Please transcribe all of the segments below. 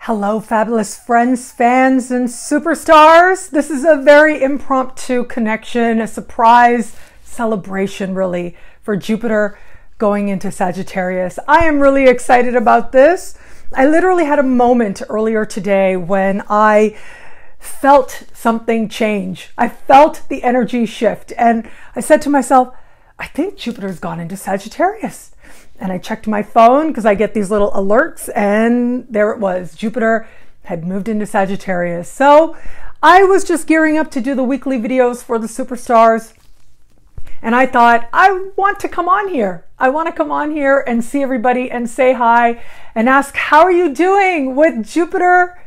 Hello, fabulous friends, fans, and superstars. This is a very impromptu connection, a surprise celebration, really, for Jupiter going into Sagittarius. I am really excited about this. I literally had a moment earlier today when I felt something change. I felt the energy shift, and I said to myself, I think Jupiter's gone into Sagittarius. And I checked my phone because I get these little alerts, and there it was. Jupiter had moved into Sagittarius. So I was just gearing up to do the weekly videos for the superstars. And I thought, I want to come on here. I want to come on here and see everybody and say hi and ask, how are you doing with Jupiter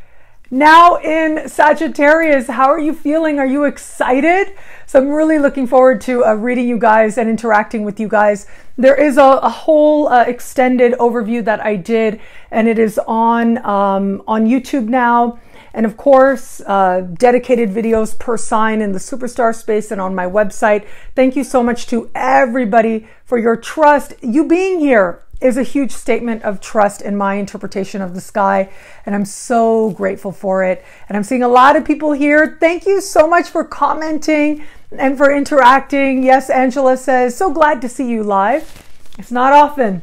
now in Sagittarius? How are you feeling? Are you excited? So I'm really looking forward to reading you guys and interacting with you guys. There is a whole extended overview that I did, and it is on YouTube now. And of course, dedicated videos per sign in the superstar space and on my website. Thank you so much to everybody for your trust. You being here is a huge statement of trust in my interpretation of the sky, and I'm so grateful for it. And I'm seeing a lot of people here. Thank you so much for commenting and for interacting. Yes, Angela says, so glad to see you live. It's not often.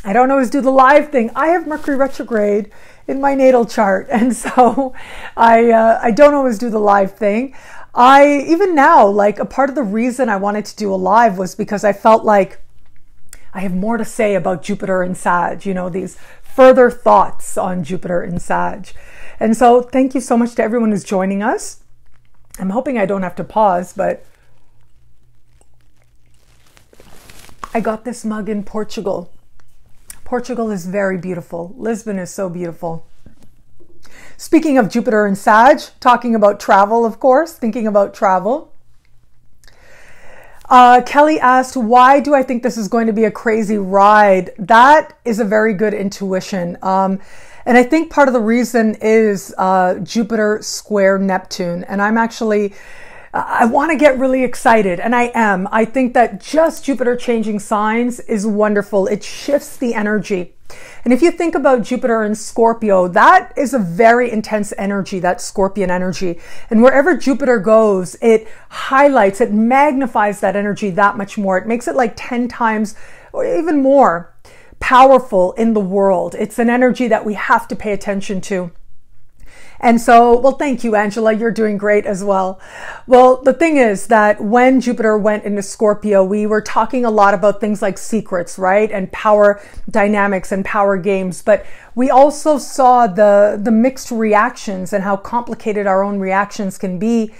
I don't always do the live thing. I have Mercury retrograde in my natal chart, and so I don't always do the live thing. Even now, like, a part of the reason I wanted to do a live was because I felt like I have more to say about Jupiter and Sag, you know, these further thoughts on Jupiter and Sag. And so thank you so much to everyone who's joining us. I'm hoping I don't have to pause, but I got this mug in Portugal. Portugal is very beautiful. Lisbon is so beautiful. Speaking of Jupiter and Sag, talking about travel, of course, thinking about travel. Kelly asked, why do I think this is going to be a crazy ride? That is a very good intuition. And I think part of the reason is Jupiter square Neptune. And I want to get really excited, and I am. I think that just Jupiter changing signs is wonderful. It shifts the energy. And if you think about Jupiter in Scorpio, that is a very intense energy, that Scorpion energy. And wherever Jupiter goes, it highlights, it magnifies that energy that much more. It makes it like 10 times or even more powerful in the world. It's an energy that we have to pay attention to. And so, well, thank you, Angela. You're doing great as well. Well, the thing is that when Jupiter went into Scorpio, we were talking a lot about things like secrets, right? And power dynamics and power games. But we also saw the mixed reactions and how complicated our own reactions can be.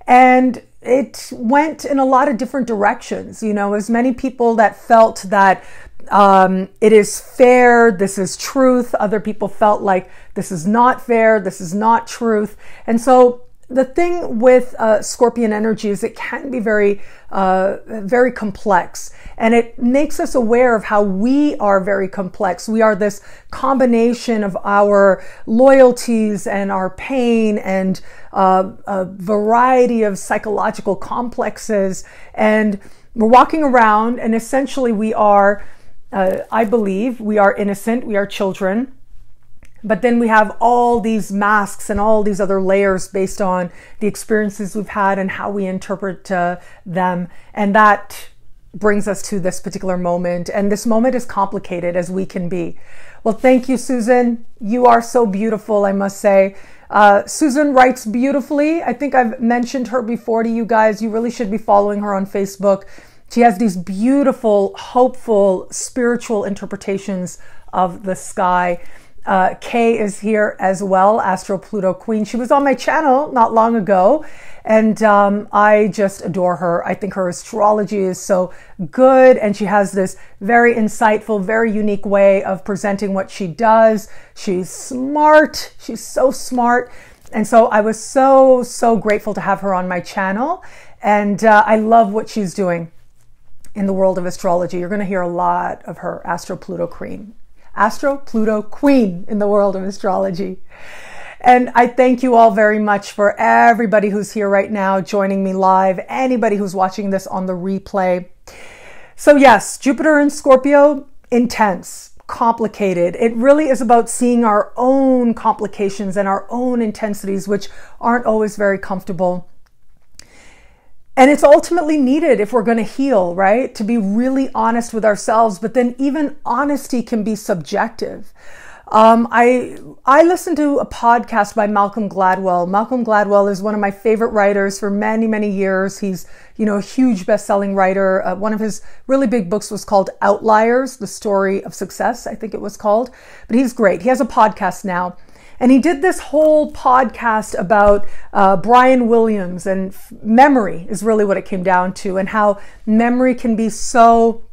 And it went in a lot of different directions. You know, as many people that felt that it is fair, this is truth. Other people felt like this is not fair, this is not truth. And so the thing with Scorpion energy is it can be very complex, and it makes us aware of how we are very complex. We are this combination of our loyalties and our pain and a variety of psychological complexes. And we're walking around, and essentially we are I believe we are innocent, we are children, but then we have all these masks and all these other layers based on the experiences we've had and how we interpret them. And that brings us to this particular moment. And this moment is complicated as we can be. Well, thank you, Susan. You are so beautiful, I must say. Susan writes beautifully. I think I've mentioned her before to you guys. You really should be following her on Facebook. She has these beautiful, hopeful, spiritual interpretations of the sky. Kay is here as well, Astro Pluto Queen. She was on my channel not long ago, and I just adore her. I think her astrology is so good, and she has this very insightful, very unique way of presenting what she does. She's smart. She's so smart. And so I was so grateful to have her on my channel, and I love what she's doing in the world of astrology. You're going to hear a lot of her, Astro Pluto Queen. Astro Pluto Queen in the world of astrology. And I thank you all very much for everybody who's here right now joining me live, anybody who's watching this on the replay. So yes, Jupiter in Scorpio, intense, complicated. It really is about seeing our own complications and our own intensities, which aren't always very comfortable. And it's ultimately needed if we're going to heal, right? To be really honest with ourselves, but then even honesty can be subjective. I listened to a podcast by Malcolm Gladwell. Malcolm Gladwell is one of my favorite writers for many, many years. He's, a huge best-selling writer. One of his really big books was called Outliers, The Story of Success, I think it was called. But he's great. He has a podcast now. And he did this whole podcast about Brian Williams, and memory is really what it came down to, and how memory can be so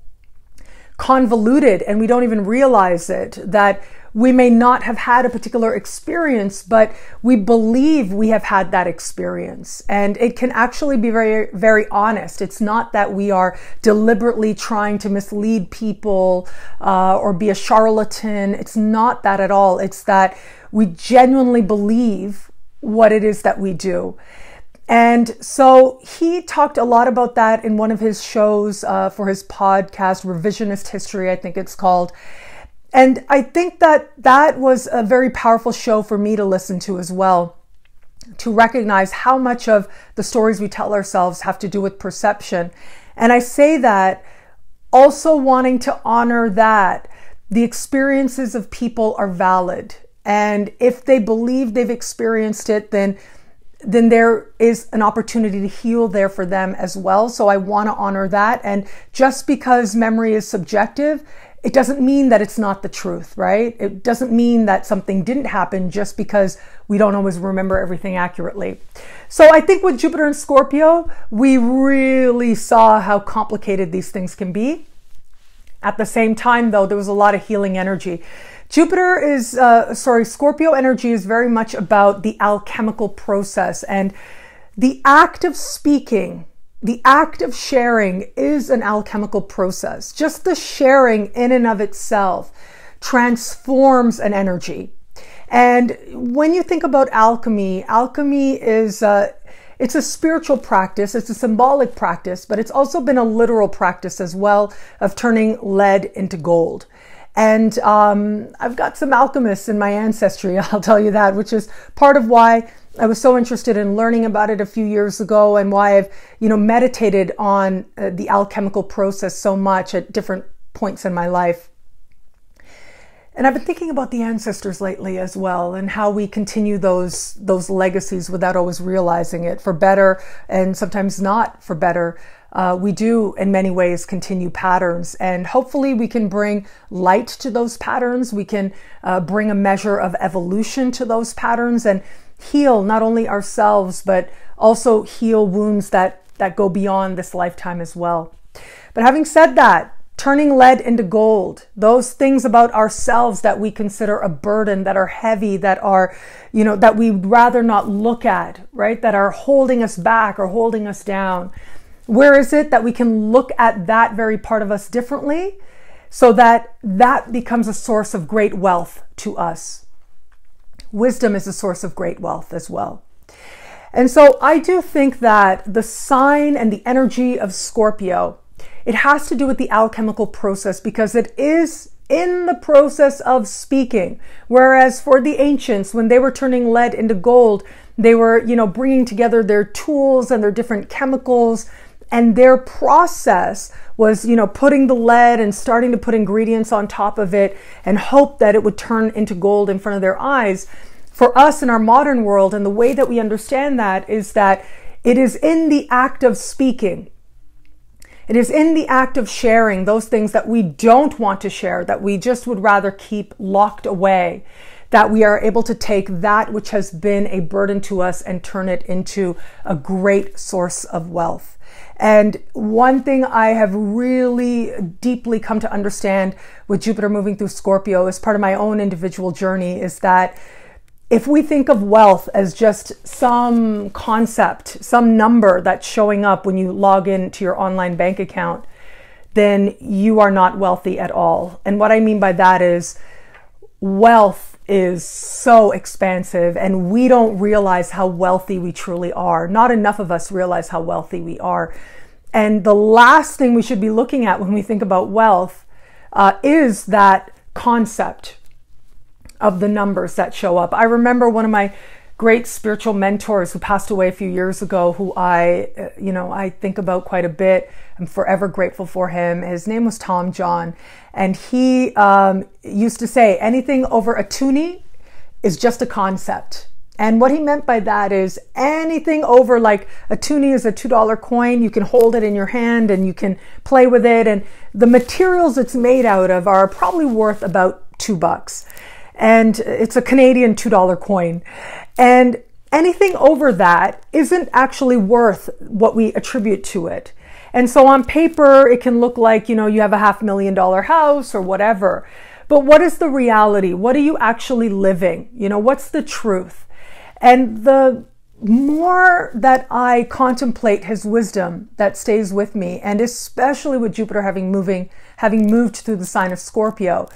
convoluted and we don't even realize it, that we may not have had a particular experience, but we believe we have had that experience. And it can actually be very, very honest. It's not that we are deliberately trying to mislead people or be a charlatan. It's not that at all. It's that we genuinely believe what it is that we do. And so he talked a lot about that in one of his shows for his podcast, Revisionist History, I think it's called. And I think that that was a very powerful show for me to listen to as well, to recognize how much of the stories we tell ourselves have to do with perception. And I say that also wanting to honor that the experiences of people are valid. And if they believe they've experienced it, then there is an opportunity to heal there for them as well. So I want to honor that. And just because memory is subjective, it doesn't mean that it's not the truth, right? It doesn't mean that something didn't happen just because we don't always remember everything accurately. So I think with Jupiter and Scorpio, we really saw how complicated these things can be. At the same time, though, there was a lot of healing energy. Scorpio energy is very much about the alchemical process, and the act of speaking, the act of sharing is an alchemical process. Just the sharing in and of itself transforms an energy. And when you think about alchemy, alchemy is it's a spiritual practice, it's a symbolic practice, but it's also been a literal practice as well of turning lead into gold. And I've got some alchemists in my ancestry, I'll tell you that, which is part of why I was so interested in learning about it a few years ago, and why I've, meditated on the alchemical process so much at different points in my life. And I've been thinking about the ancestors lately as well, and how we continue those legacies without always realizing it, for better and sometimes not for better. We do in many ways continue patterns, and hopefully we can bring light to those patterns. We can bring a measure of evolution to those patterns and heal not only ourselves, but also heal wounds that go beyond this lifetime as well. But having said that, turning lead into gold, those things about ourselves that we consider a burden, that are heavy, that are, that we'd rather not look at, right? That are holding us back or holding us down. Where is it that we can look at that very part of us differently, so that that becomes a source of great wealth to us? Wisdom is a source of great wealth as well. And so I do think that the sign and the energy of Scorpio, it has to do with the alchemical process, because it is in the process of speaking. Whereas for the ancients, when they were turning lead into gold, they were, bringing together their tools and their different chemicals. And their process was, putting the lead and starting to put ingredients on top of it and hope that it would turn into gold in front of their eyes. For us in our modern world, and the way that we understand that is that it is in the act of speaking. It is in the act of sharing those things that we don't want to share, that we just would rather keep locked away, that we are able to take that which has been a burden to us and turn it into a great source of wealth. And one thing I have really deeply come to understand with Jupiter moving through Scorpio as part of my own individual journey is that if we think of wealth as just some concept, some number that's showing up when you log into your online bank account, then you are not wealthy at all. And what I mean by that is wealth is so expansive, and we don't realize how wealthy we truly are. Not enough of us realize how wealthy we are. And the last thing we should be looking at when we think about wealth is that concept of the numbers that show up. I remember one of my great spiritual mentors who passed away a few years ago, who I think about quite a bit. I'm forever grateful for him. His name was Tom John. And he used to say, anything over a toonie is just a concept. And what he meant by that is anything over, like a toonie is a $2 coin, you can hold it in your hand and you can play with it. And the materials it's made out of are probably worth about $2. And it's a Canadian $2 coin. And anything over that isn't actually worth what we attribute to it. And so on paper, it can look like, you have a $500,000 house or whatever. But what is the reality? What are you actually living? What's the truth? And the more that I contemplate his wisdom, that stays with me, and especially with Jupiter having moved through the sign of Scorpio,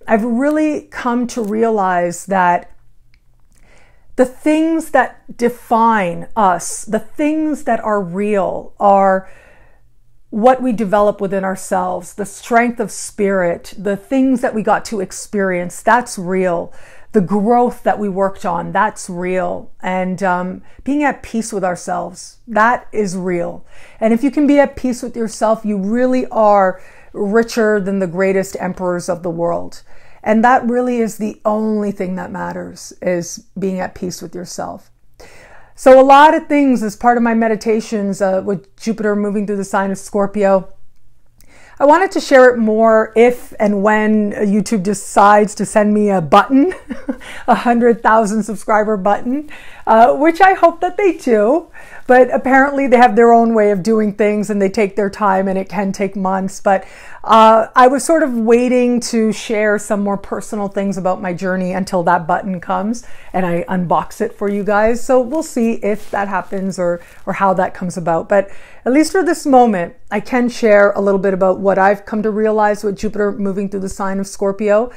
I've really come to realize that the things that define us, the things that are real, are what we develop within ourselves, the strength of spirit, the things that we got to experience, that's real. The growth that we worked on, that's real. And being at peace with ourselves, that is real. And if you can be at peace with yourself, you really are richer than the greatest emperors of the world. And that really is the only thing that matters, is being at peace with yourself. So a lot of things as part of my meditations with Jupiter moving through the sign of Scorpio, I wanted to share it more if and when YouTube decides to send me a button, 100,000 subscriber button, which I hope that they do. But apparently they have their own way of doing things and they take their time, and it can take months. But I was sort of waiting to share some more personal things about my journey until that button comes and I unbox it for you guys. So we'll see if that happens or how that comes about. But at least for this moment, I can share a little bit about what I've come to realize with Jupiter moving through the sign of Scorpio.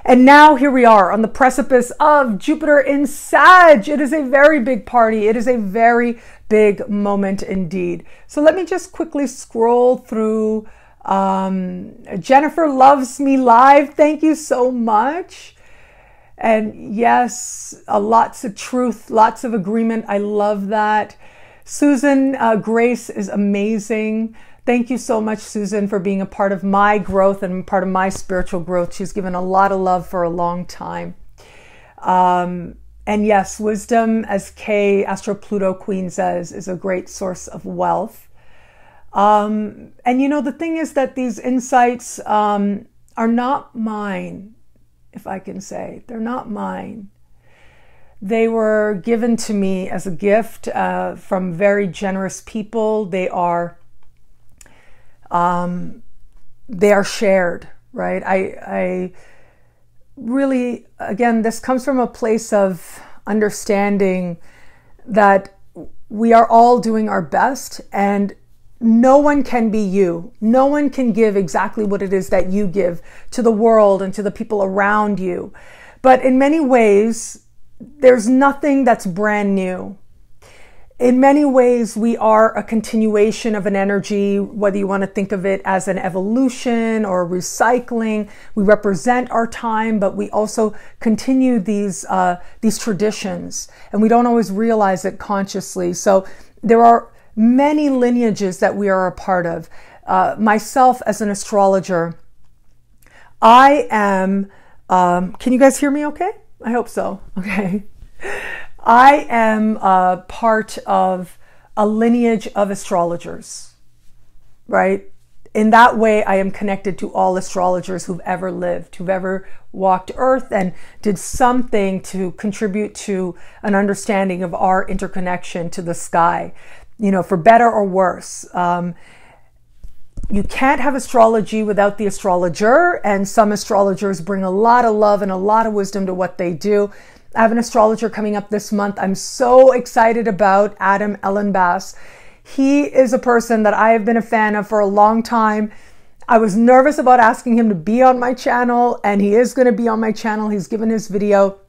And now here we are on the precipice of Jupiter in Sag. It is a very big party. It is a very big moment indeed. So let me just quickly scroll through. Jennifer Loves Me Live. Thank you so much. And yes, lots of truth, lots of agreement. I love that. Susan Grace is amazing. Thank you so much, Susan, for being a part of my growth and part of my spiritual growth. She's given a lot of love for a long time. And yes, wisdom, as Kay, Astro Pluto Queen says, is a great source of wealth. And the thing is that these insights are not mine, if I can say. They're not mine. They were given to me as a gift from very generous people. They are shared, right? I really, again, this comes from a place of understanding that we are all doing our best, and no one can be you. No one can give exactly what it is that you give to the world and to the people around you. But in many ways, there's nothing that's brand new. In many ways, we are a continuation of an energy, whether you want to think of it as an evolution or recycling. We represent our time, but we also continue these traditions, and we don't always realize it consciously. So there are many lineages that we are a part of. Myself as an astrologer, I am, can you guys hear me okay? I hope so. Okay. I am a part of a lineage of astrologers, right? In that way, I am connected to all astrologers who've ever lived, who've ever walked Earth and did something to contribute to an understanding of our interconnection to the sky, for better or worse. You can't have astrology without the astrologer, and some astrologers bring a lot of love and a lot of wisdom to what they do. I have an astrologer coming up this month I'm so excited about, Adam Ellenbass. He is a person that I have been a fan of for a long time. I was nervous about asking him to be on my channel, and he is going to be on my channel. He's given his video.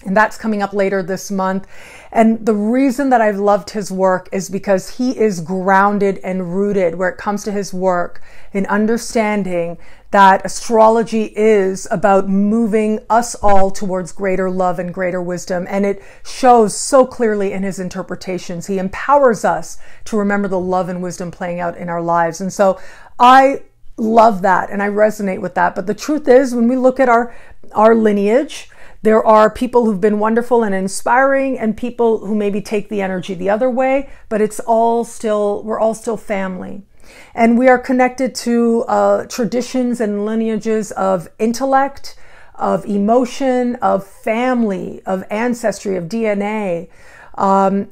And that's coming up later this month. And the reason that I've loved his work is because he is grounded and rooted where it comes to his work in understanding that astrology is about moving us all towards greater love and greater wisdom. And it shows so clearly in his interpretations. He empowers us to remember the love and wisdom playing out in our lives. And so I love that and I resonate with that. But the truth is, when we look at our lineage, there are people who've been wonderful and inspiring and people who maybe take the energy the other way, but we're all still family. And we are connected to traditions and lineages of intellect, of emotion, of family, of ancestry, of DNA.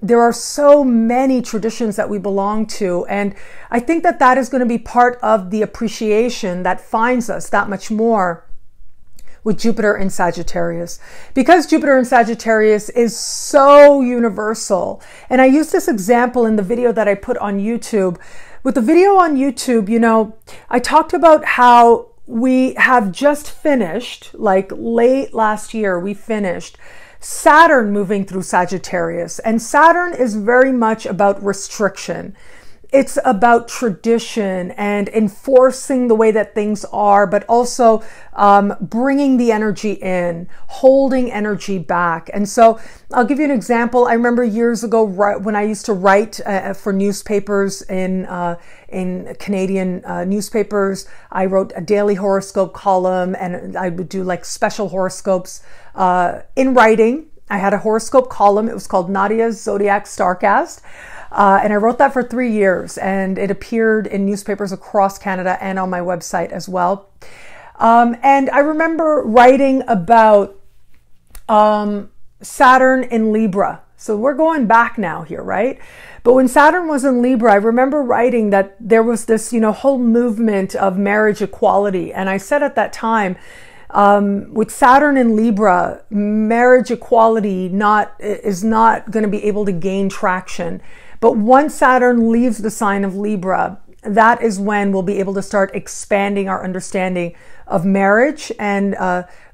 There are so many traditions that we belong to. And I think that that is going to be part of the appreciation that finds us that much more with Jupiter in Sagittarius, because Jupiter in Sagittarius is so universal. And I used this example in the video that I put on YouTube. With the video on YouTube, you know, I talked about how we have just finished, like late last year, we finished Saturn moving through Sagittarius. And Saturn is very much about restriction. It's about tradition and enforcing the way that things are, but also bringing the energy in, holding energy back. And so I'll give you an example. I remember years ago when I used to write for newspapers in Canadian newspapers. I wrote a daily horoscope column and I would do like special horoscopes in writing. I had a horoscope column. It was called Nadiya's Zodiac Starcast. And I wrote that for 3 years and it appeared in newspapers across Canada and on my website as well. And I remember writing about Saturn in Libra. So we're going back now here, right? But when Saturn was in Libra, I remember writing that there was this, you know, whole movement of marriage equality. And I said at that time, with Saturn in Libra, marriage equality is not going to be able to gain traction. But once Saturn leaves the sign of Libra, that is when we'll be able to start expanding our understanding of marriage and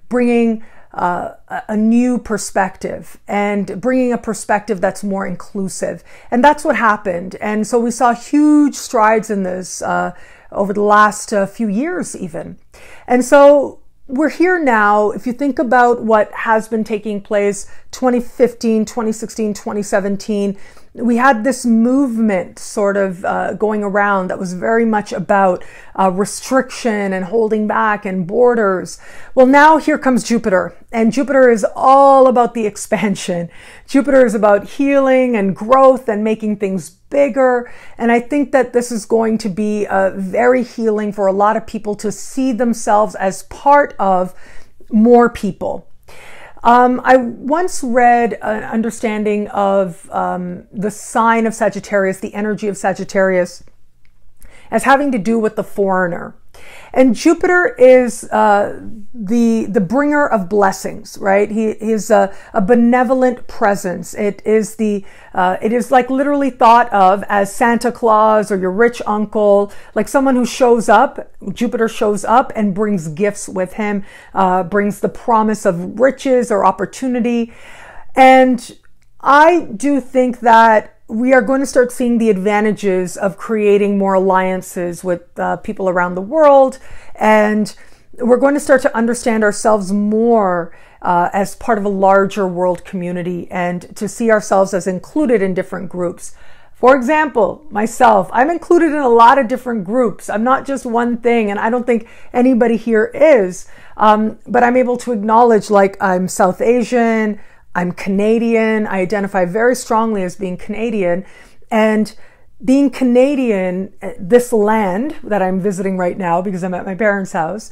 bringing a new perspective and bringing a perspective that's more inclusive. And that's what happened. And so we saw huge strides in this over the last few years even. And so we're here now. If you think about what has been taking place 2015, 2016, 2017, we had this movement sort of going around that was very much about restriction and holding back and borders. Well, now here comes Jupiter, and Jupiter is all about the expansion. Jupiter is about healing and growth and making things bigger. And I think that this is going to be very healing for a lot of people to see themselves as part of more people. I once read an understanding of the sign of Sagittarius, the energy of Sagittarius, as having to do with the foreigner. And Jupiter is the bringer of blessings, right? He is a benevolent presence. It is like literally thought of as Santa Claus or your rich uncle, like someone who shows up. Jupiter shows up and brings gifts with him, brings the promise of riches or opportunity. And I do think that we are going to start seeing the advantages of creating more alliances with people around the world. And we're going to start to understand ourselves more as part of a larger world community and to see ourselves as included in different groups. For example, myself, I'm included in a lot of different groups. I'm not just one thing, and I don't think anybody here is. But I'm able to acknowledge, like, I'm South Asian, I'm Canadian. I identify very strongly as being Canadian. And being Canadian, this land that I'm visiting right now because I'm at my parents' house,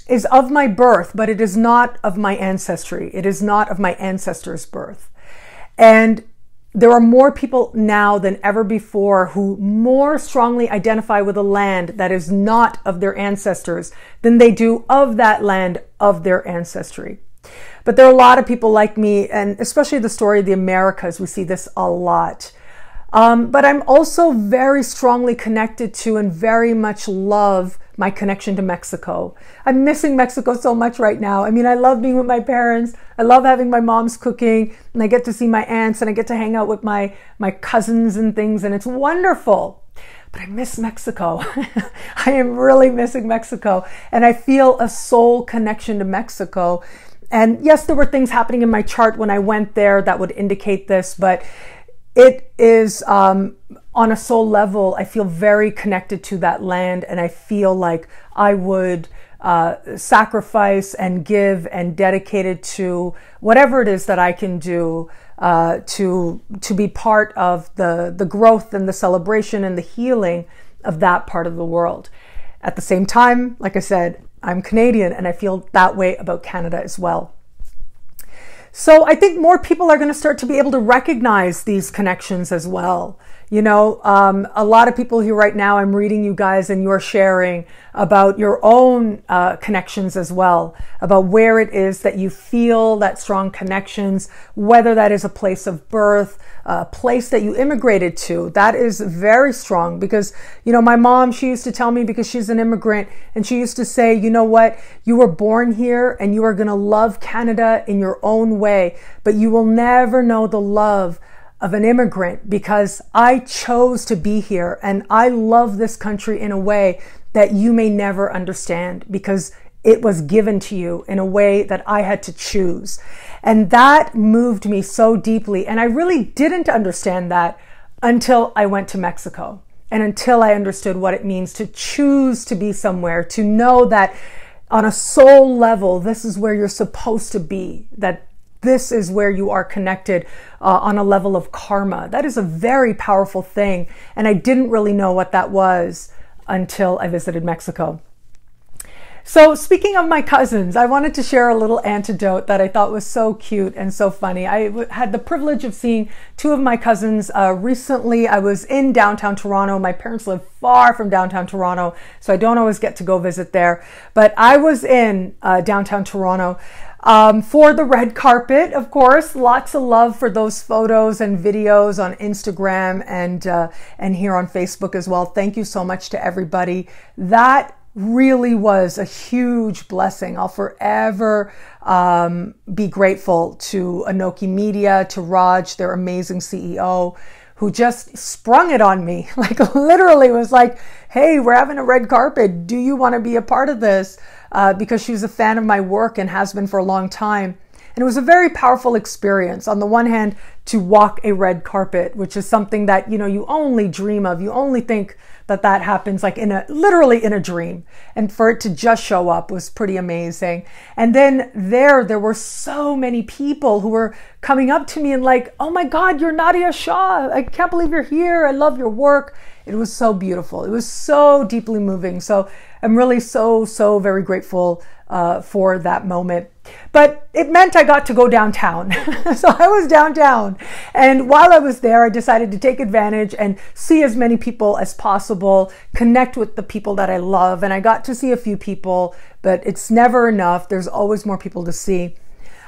is of my birth, but it is not of my ancestry. It is not of my ancestors' birth. And there are more people now than ever before who more strongly identify with a land that is not of their ancestors than they do of that land of their ancestry. But there are a lot of people like me, and especially the story of the Americas, we see this a lot. But I'm also very strongly connected to and very much love my connection to Mexico. I'm missing Mexico so much right now. I mean, I love being with my parents. I love having my mom's cooking, and I get to see my aunts, and I get to hang out with my cousins and things, and it's wonderful. But I miss Mexico. I am really missing Mexico, and I feel a soul connection to Mexico. And yes, there were things happening in my chart when I went there that would indicate this, but it is on a soul level, I feel very connected to that land, and I feel like I would sacrifice and give and dedicate it to whatever it is that I can do to be part of the growth and the celebration and the healing of that part of the world. At the same time, like I said, I'm Canadian, and I feel that way about Canada as well. So I think more people are going to start to be able to recognize these connections as well. You know, a lot of people here right now, I'm reading you guys and you're sharing about your own connections as well, about where it is that you feel that strong connections, whether that is a place of birth, a place that you immigrated to. That is very strong because, you know, my mom, she used to tell me, because she's an immigrant, and she used to say, you know what, you were born here and you are going to love Canada in your own way, but you will never know the love of an immigrant because I chose to be here and I love this country in a way that you may never understand because it was given to you in a way that I had to choose. And that moved me so deeply. And I really didn't understand that until I went to Mexico and until I understood what it means to choose to be somewhere, to know that on a soul level, this is where you're supposed to be, that this is where you are connected on a level of karma. That is a very powerful thing. And I didn't really know what that was until I visited Mexico. So speaking of my cousins, I wanted to share a little anecdote that I thought was so cute and so funny. I had the privilege of seeing two of my cousins recently. I was in downtown Toronto. My parents live far from downtown Toronto, so I don't always get to go visit there. But I was in downtown Toronto for the red carpet, of course. Lots of love for those photos and videos on Instagram and here on Facebook as well. Thank you so much to everybody. That really was a huge blessing. I'll forever be grateful to Anoki Media, to Raj, their amazing CEO, who just sprung it on me. Like literally was like, hey, we're having a red carpet. Do you want to be a part of this? Because she's a fan of my work and has been for a long time. And it was a very powerful experience. On the one hand, to walk a red carpet, which is something that, you know, you only dream of. You only think that that happens like literally in a dream. And for it to just show up was pretty amazing. And then there were so many people who were coming up to me and like, oh my God, you're Nadiya Shah. I can't believe you're here. I love your work. It was so beautiful. It was so deeply moving. So I'm really so very grateful for that moment. But it meant I got to go downtown. So I was downtown. And while I was there, I decided to take advantage and see as many people as possible, connect with the people that I love. And I got to see a few people, but it's never enough. There's always more people to see.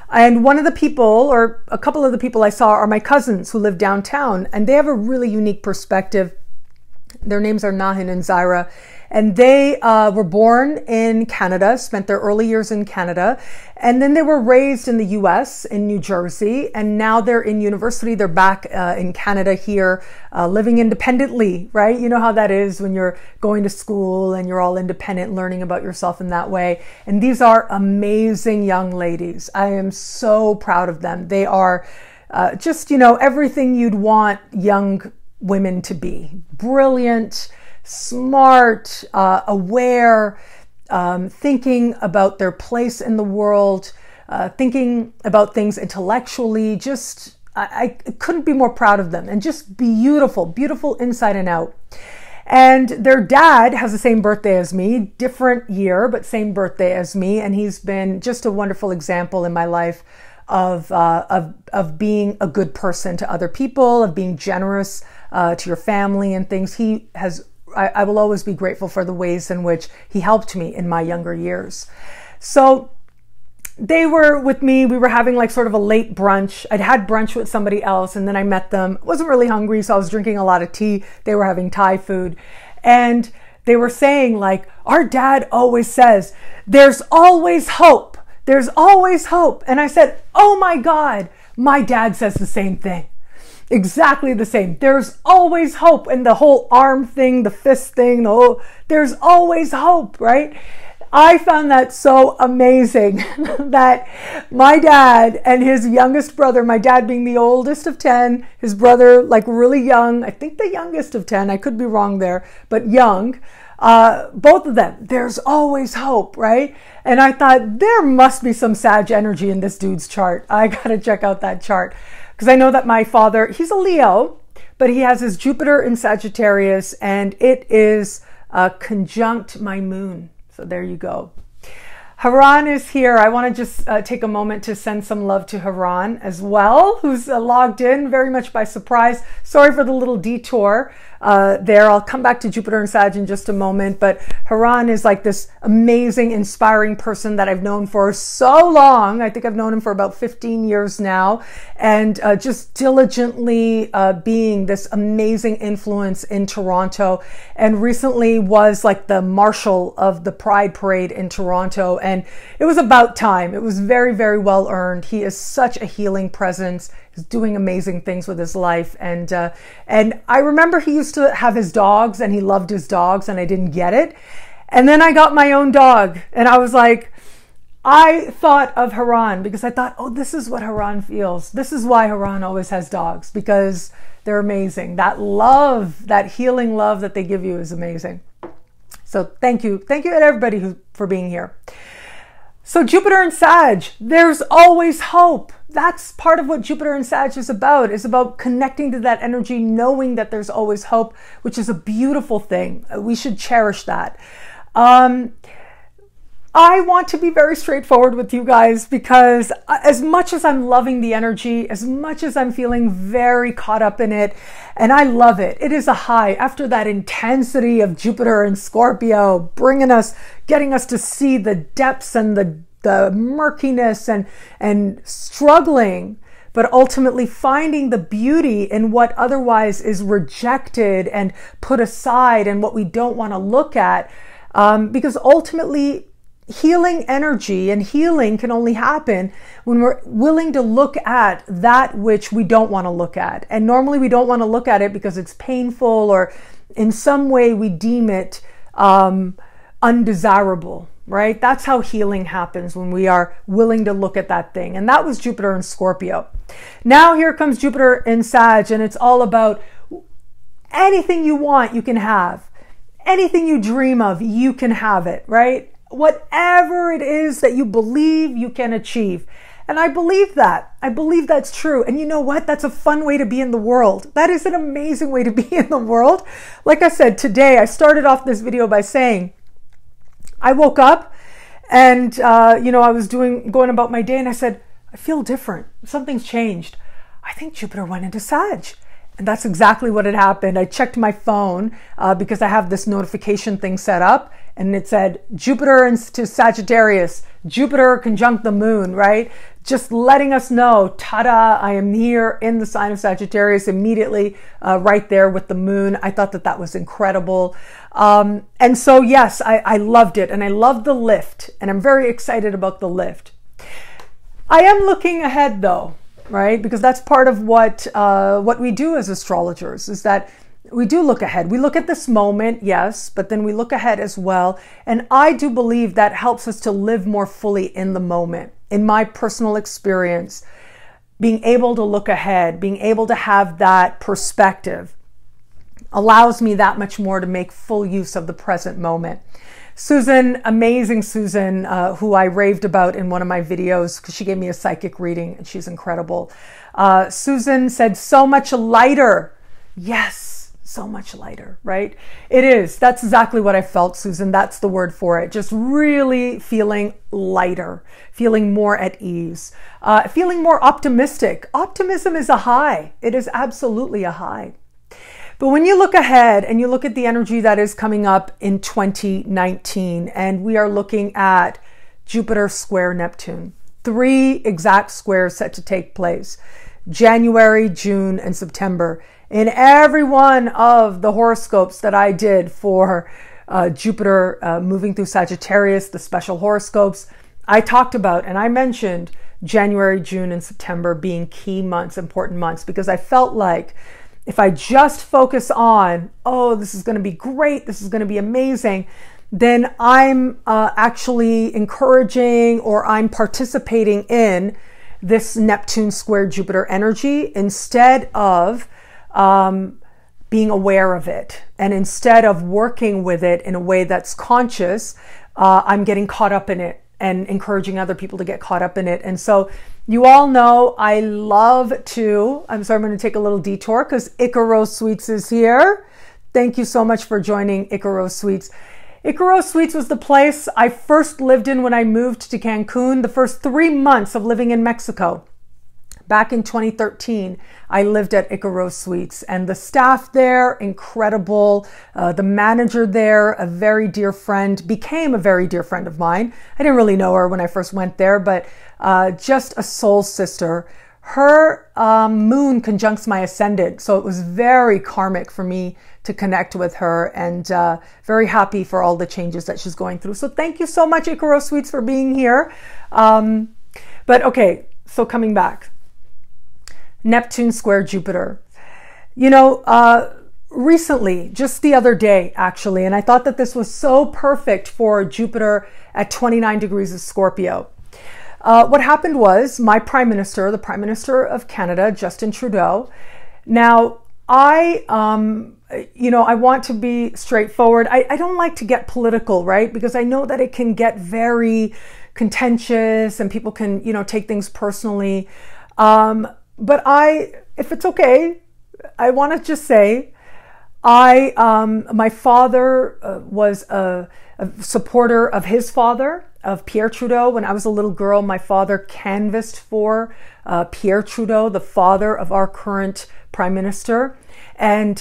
And one of the people, or a couple of the people I saw, are my cousins who live downtown. And they have a really unique perspective. Their names are Nahin and Zaira. And they were born in Canada, spent their early years in Canada, and then they were raised in the US, in New Jersey, and now they're in university. They're back in Canada here, living independently, right? You know how that is when you're going to school and you're all independent, learning about yourself in that way. And these are amazing young ladies. I am so proud of them. They are just, you know, everything you'd want young women to be. Brilliant, smart, aware, thinking about their place in the world, thinking about things intellectually. Just, I couldn't be more proud of them, and just beautiful, beautiful inside and out. And their dad has the same birthday as me, different year, but same birthday as me. And he's been just a wonderful example in my life of being a good person to other people, of being generous to your family and things. He has, I will always be grateful for the ways in which he helped me in my younger years. So they were with me. We were having like sort of a late brunch. I'd had brunch with somebody else and then I met them. Wasn't really hungry, so I was drinking a lot of tea. They were having Thai food. And they were saying like, our dad always says, there's always hope. There's always hope. And I said, oh my God, my dad says the same thing. Exactly the same. There's always hope. And the whole arm thing, the fist thing, there's always hope, right? I found that so amazing that my dad and his youngest brother, my dad being the oldest of 10, his brother like really young, I think the youngest of 10, I could be wrong there, but young, both of them, there's always hope, right? And I thought there must be some Sag energy in this dude's chart. I got to check out that chart because I know that my father, he's a Leo, but he has his Jupiter in Sagittarius and it is conjunct my moon. So there you go. Haran is here. I want to just take a moment to send some love to Haran as well, who's logged in very much by surprise. Sorry for the little detour there. I'll come back to Jupiter and Sag in just a moment, but Haran is like this amazing, inspiring person that I've known for so long. I think I've known him for about 15 years now, and just diligently being this amazing influence in Toronto, and recently was like the marshal of the Pride Parade in Toronto. And it was about time. It was very, very well earned. He is such a healing presence. He's doing amazing things with his life. And I remember he used to have his dogs and he loved his dogs and I didn't get it. And then I got my own dog and I was like, I thought of Haran because I thought, oh, this is what Haran feels. This is why Haran always has dogs, because they're amazing. That love, that healing love that they give you is amazing. So thank you. Thank you to everybody for being here. So Jupiter and Sag, there's always hope. That's part of what Jupiter and Sag is about connecting to that energy, knowing that there's always hope, which is a beautiful thing. We should cherish that. I want to be very straightforward with you guys because as much as I'm loving the energy, as much as I'm feeling very caught up in it, and I love it, it is a high after that intensity of Jupiter and Scorpio, getting us to see the depths and the murkiness and struggling, but ultimately finding the beauty in what otherwise is rejected and put aside and what we don't want to look at, because ultimately healing energy and healing can only happen when we're willing to look at that which we don't want to look at. And normally we don't want to look at it because it's painful or in some way we deem it undesirable, right? That's how healing happens, when we are willing to look at that thing. And that was Jupiter in Scorpio. Now here comes Jupiter in Sag, and it's all about anything you want, you can have. Anything you dream of, you can have it, right? Whatever it is that you believe, you can achieve. And I believe that. I believe that's true. And you know what? That's a fun way to be in the world. That is an amazing way to be in the world. Like I said, today, I started off this video by saying, I woke up and, I was going about my day and I said, I feel different. Something's changed. I think Jupiter went into Sag. And that's exactly what had happened. I checked my phone because I have this notification thing set up, and it said Jupiter into Sagittarius, Jupiter conjunct the moon, right? Just letting us know, ta-da, I am here in the sign of Sagittarius immediately, right there with the moon. I thought that was incredible. And so, yes, I loved it, and I loved the lift, and I'm very excited about the lift. I am looking ahead though, right? Because that's part of what we do as astrologers, is that we do look ahead. We look at this moment, yes, but then we look ahead as well. And I do believe that helps us to live more fully in the moment. In my personal experience, being able to look ahead, being able to have that perspective allows me that much more to make full use of the present moment. Susan, amazing Susan, who I raved about in one of my videos because she gave me a psychic reading and she's incredible. Susan said, so much lighter. Yes, so much lighter, right? It is. That's exactly what I felt, Susan. That's the word for it. Just really feeling lighter, feeling more at ease, feeling more optimistic. Optimism is a high. It is absolutely a high. But when you look ahead and you look at the energy that is coming up in 2019, and we are looking at Jupiter square Neptune. 3 exact squares set to take place: January, June, and September. In every one of the horoscopes that I did for Jupiter moving through Sagittarius, the special horoscopes, I talked about and I mentioned January, June, and September being key months, important months, because I felt like if I just focus on, oh, this is going to be great, this is going to be amazing, then I'm actually encouraging, or I'm participating in this Neptune square Jupiter energy instead of being aware of it. And instead of working with it in a way that's conscious, I'm getting caught up in it and encouraging other people to get caught up in it. And so you all know I love to, I'm going to take a little detour because Icaro Sweets is here. Thank you so much for joining Icaro Sweets. Icaro Sweets was the place I first lived in when I moved to Cancun, the first 3 months of living in Mexico. Back in 2013, I lived at Icaro Sweets, and the staff there, incredible. The manager there, a very dear friend, became a very dear friend of mine. I didn't really know her when I first went there, but just a soul sister. Her moon conjuncts my ascendant, so it was very karmic for me to connect with her, and very happy for all the changes that she's going through. So thank you so much, Icaro Sweets, for being here. But okay, so coming back. Neptune square Jupiter. You know, recently, just the other day, actually, and I thought that this was so perfect for Jupiter at 29 degrees of Scorpio. What happened was my Prime Minister, the Prime Minister of Canada, Justin Trudeau. Now, I want to be straightforward. I don't like to get political, right? Because I know that it can get very contentious and people can, take things personally. But if it's okay, I want to just say, my father was a supporter of his father, of Pierre Trudeau. When I was a little girl, my father canvassed for Pierre Trudeau, the father of our current Prime Minister. And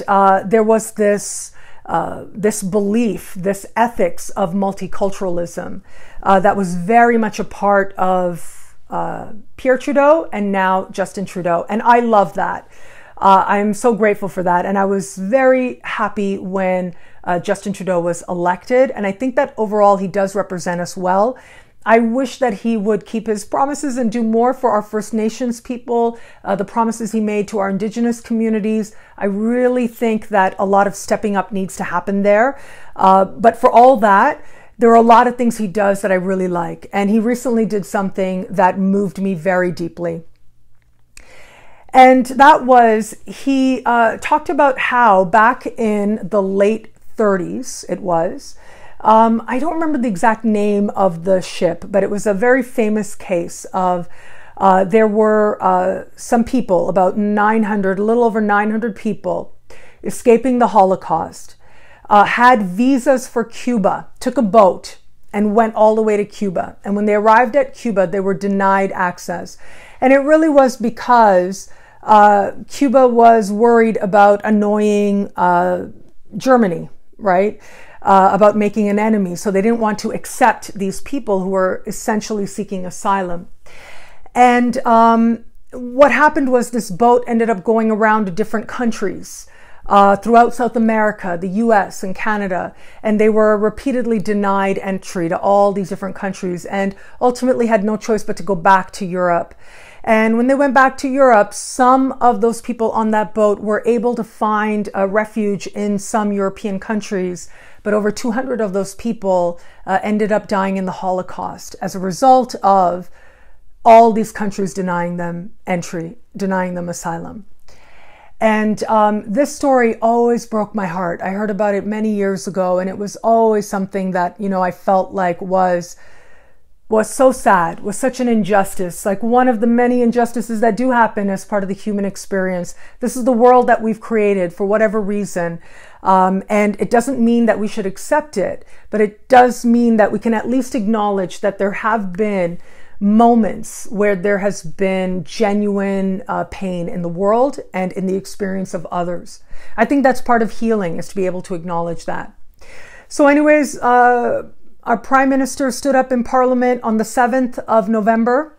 there was this belief, this ethics of multiculturalism that was very much a part of Pierre Trudeau and now Justin Trudeau. And I love that. I'm so grateful for that. And I was very happy when Justin Trudeau was elected. And I think that overall he does represent us well. I wish that he would keep his promises and do more for our First Nations people, the promises he made to our Indigenous communities. I really think that a lot of stepping up needs to happen there. But for all that, there are a lot of things he does that I really like. And he recently did something that moved me very deeply. And that was, he talked about how back in the late 30s, it was, I don't remember the exact name of the ship, but it was a very famous case of, there were some people, about 900, a little over 900 people, escaping the Holocaust. Had visas for Cuba, took a boat and went all the way to Cuba. And when they arrived at Cuba, they were denied access. And it really was because Cuba was worried about annoying Germany, right? About making an enemy. So they didn't want to accept these people who were essentially seeking asylum. And what happened was this boat ended up going around to different countries. Throughout South America, the US and Canada, and they were repeatedly denied entry to all these different countries and ultimately had no choice but to go back to Europe. And when they went back to Europe, some of those people on that boat were able to find a refuge in some European countries, but over 200 of those people ended up dying in the Holocaust as a result of all these countries denying them entry, denying them asylum. And this story always broke my heart. I heard about it many years ago, and it was always something that, I felt like was so sad, was such an injustice, like one of the many injustices that do happen as part of the human experience. This is the world that we've created for whatever reason. And it doesn't mean that we should accept it, but it does mean that we can at least acknowledge that there have been moments where there has been genuine pain in the world and in the experience of others. I think that's part of healing, is to be able to acknowledge that. So anyways, our Prime Minister stood up in Parliament on the 7th of November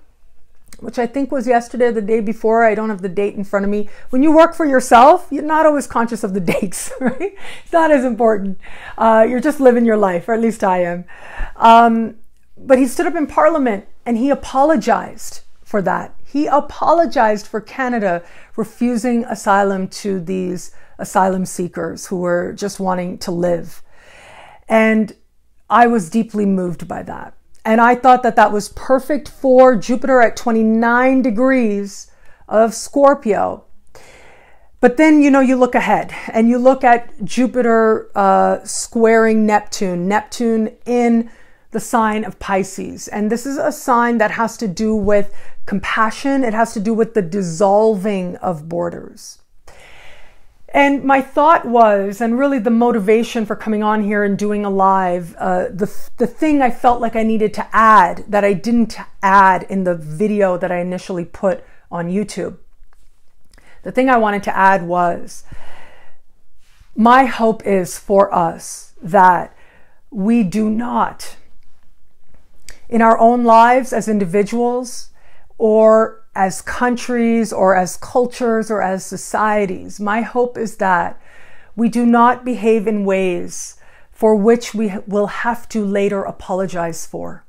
which I think was yesterday or the day before. I don't have the date in front of me. When you work for yourself, you're not always conscious of the dates, right? It's not as important. You're just living your life, or at least I am. But he stood up in Parliament and he apologized for that. He apologized for Canada refusing asylum to these asylum seekers who were just wanting to live. And I was deeply moved by that. And I thought that that was perfect for Jupiter at 29 degrees of Scorpio. But then, you know, you look ahead and you look at Jupiter squaring Neptune, Neptune in the sign of Pisces. And this is a sign that has to do with compassion. It has to do with the dissolving of borders. And my thought was, and really the motivation for coming on here and doing a live, the thing I felt like I needed to add that I didn't add in the video that I initially put on YouTube. The thing I wanted to add was, my hope is for us that we do not, in our own lives as individuals, or as countries, or as cultures, or as societies, my hope is that we do not behave in ways for which we will have to later apologize for.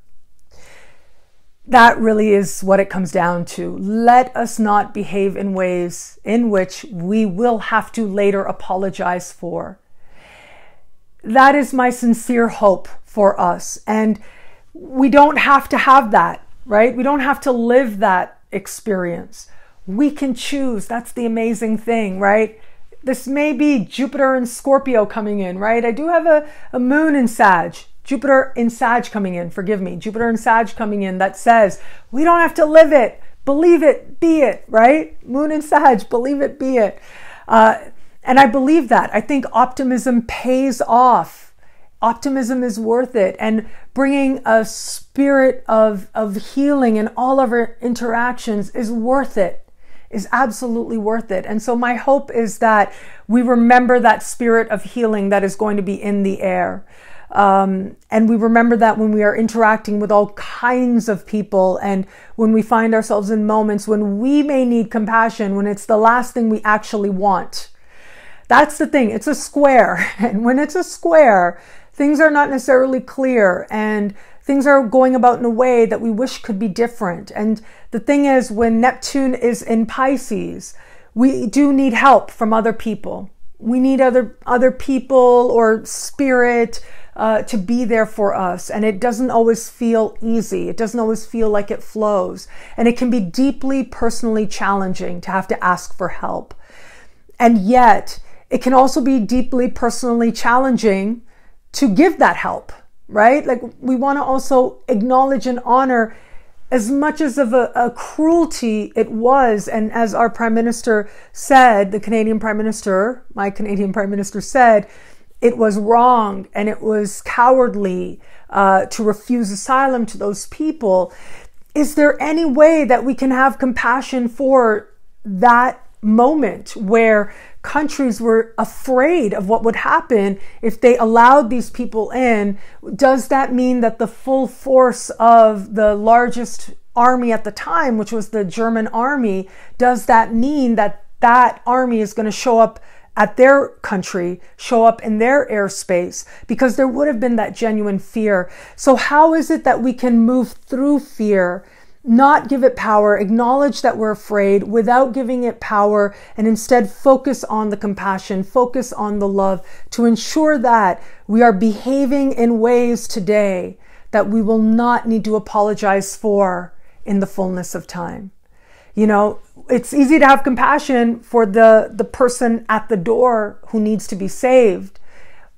That really is what it comes down to. Let us not behave in ways in which we will have to later apologize for. That is my sincere hope for us. And we don't have to have that, right? We don't have to live that experience. We can choose. That's the amazing thing, right? This may be Jupiter and Scorpio coming in, right? I do have a moon in Sag, Jupiter in Sag coming in, forgive me, Jupiter in Sag coming in that says, we don't have to live it, believe it, be it, right? Moon in Sag, believe it, be it. And I believe that. I think optimism pays off. Optimism is worth it, and bringing a spirit of healing in all of our interactions is worth it, is absolutely worth it. And so my hope is that we remember that spirit of healing that is going to be in the air. And we remember that when we are interacting with all kinds of people, and when we find ourselves in moments when we may need compassion, when it's the last thing we actually want. That's the thing. It's a square. And when it's a square, things are not necessarily clear, and things are going about in a way that we wish could be different. And the thing is, when Neptune is in Pisces, we do need help from other people. We need other people or spirit to be there for us. And it doesn't always feel easy. It doesn't always feel like it flows. And it can be deeply personally challenging to have to ask for help. And yet, it can also be deeply personally challenging to give that help, right? Like, we want to also acknowledge and honor as much as of a cruelty it was. And as our Prime Minister said, the Canadian Prime Minister, my Canadian Prime Minister said, it was wrong and it was cowardly to refuse asylum to those people. Is there any way that we can have compassion for that moment where countries were afraid of what would happen if they allowed these people in? Does that mean that the full force of the largest army at the time, which was the German army, does that mean that that army is going to show up at their country, show up in their airspace? Because there would have been that genuine fear. So how is it that we can move through fear, not give it power, acknowledge that we're afraid without giving it power, and instead focus on the compassion, focus on the love, to ensure that we are behaving in ways today that we will not need to apologize for in the fullness of time? You know, it's easy to have compassion for the person at the door who needs to be saved.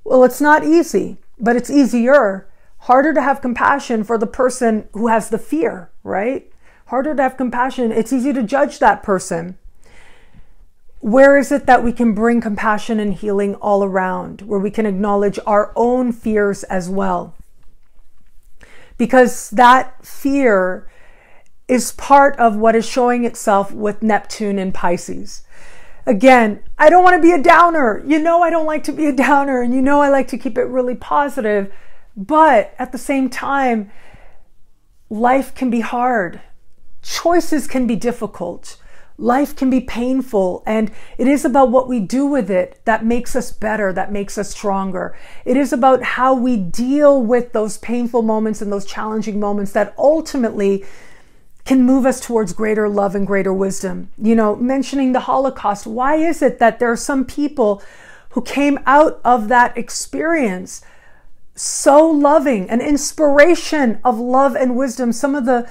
Well, it's not easy, but it's easier. Harder to have compassion for the person who has the fear, right? Harder to have compassion. It's easy to judge that person. Where is it that we can bring compassion and healing all around, where we can acknowledge our own fears as well? Because that fear is part of what is showing itself with Neptune in Pisces. Again, I don't want to be a downer. You know I don't like to be a downer, and you know I like to keep it really positive. But at the same time, life can be hard. choices can be difficult. Life can be painful, and it is about what we do with it that makes us better, that makes us stronger. It is about how we deal with those painful moments and those challenging moments that ultimately can move us towards greater love and greater wisdom. You know, mentioning the Holocaust, why is it that there are some people who came out of that experience so loving, an inspiration of love and wisdom? Some of the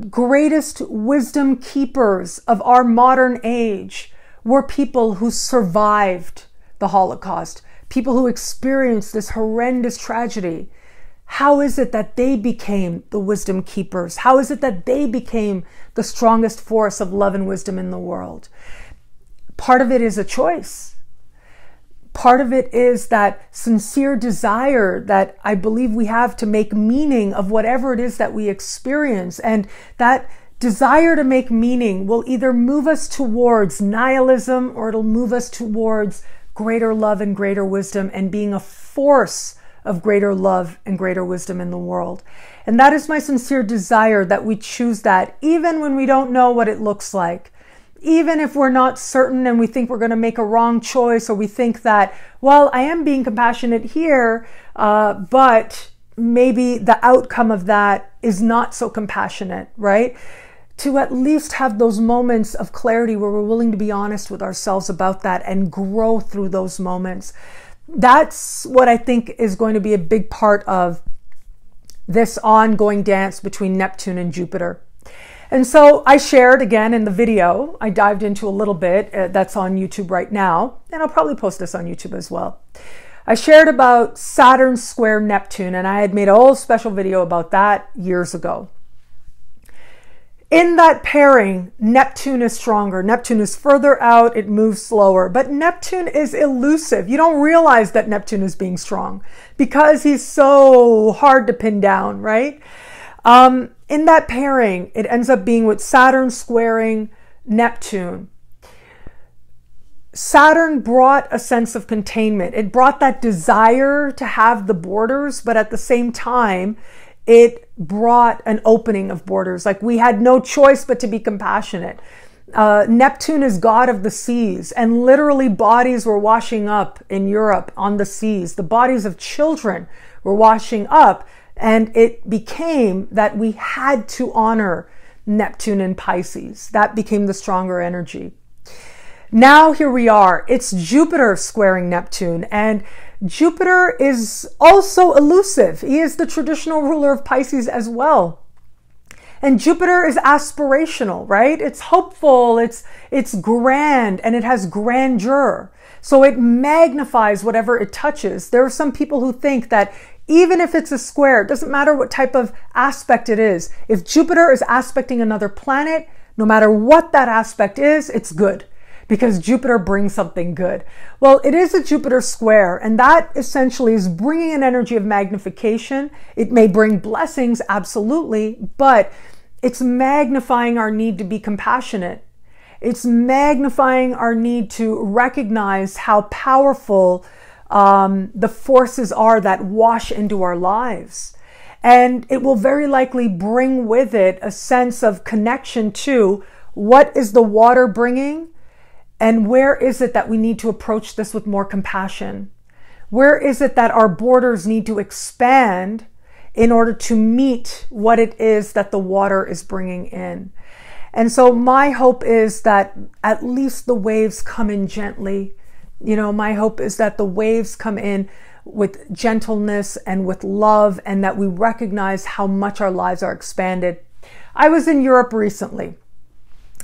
greatest wisdom keepers of our modern age were people who survived the Holocaust, people who experienced this horrendous tragedy. How is it that they became the wisdom keepers? How is it that they became the strongest force of love and wisdom in the world? Part of it is a choice. Part of it is that sincere desire that I believe we have to make meaning of whatever it is that we experience. And that desire to make meaning will either move us towards nihilism, or it'll move us towards greater love and greater wisdom and being a force of greater love and greater wisdom in the world. And that is my sincere desire, that we choose that, even when we don't know what it looks like. Even if we're not certain and we think we're going to make a wrong choice, or we think that, well, I am being compassionate here, but maybe the outcome of that is not so compassionate, right? To at least have those moments of clarity where we're willing to be honest with ourselves about that and grow through those moments. That's what I think is going to be a big part of this ongoing dance between Neptune and Jupiter. And so I shared again in the video, I dived into a little bit, that's on YouTube right now, and I'll probably post this on YouTube as well. I shared about Saturn square Neptune, and I had made a whole special video about that years ago. In that pairing, Neptune is stronger. Neptune is further out, it moves slower, but Neptune is elusive. You don't realize that Neptune is being strong because he's so hard to pin down, right? In that pairing, it ends up being with Saturn squaring Neptune. Saturn brought a sense of containment. It brought that desire to have the borders, but at the same time, it brought an opening of borders. Like, we had no choice but to be compassionate. Neptune is god of the seas, and literally bodies were washing up in Europe on the seas. The bodies of children were washing up. And it became that we had to honor Neptune and Pisces. That became the stronger energy. Now here we are. It's Jupiter squaring Neptune. And Jupiter is also elusive. He is the traditional ruler of Pisces as well. And Jupiter is aspirational, right? It's hopeful, it's grand, and it has grandeur. So it magnifies whatever it touches. There are some people who think that even if it's a square, it doesn't matter what type of aspect it is. If Jupiter is aspecting another planet, no matter what that aspect is, it's good, because Jupiter brings something good. Well, it is a Jupiter square, and that essentially is bringing an energy of magnification. It may bring blessings, absolutely, but it's magnifying our need to be compassionate. It's magnifying our need to recognize how powerful the forces are that wash into our lives. And it will very likely bring with it a sense of connection to what is the water bringing, and where is it that we need to approach this with more compassion? Where is it that our borders need to expand in order to meet what it is that the water is bringing in? And so my hope is that at least the waves come in gently. You know, my hope is that the waves come in with gentleness and with love, and that we recognize how much our lives are expanded. I was in Europe recently.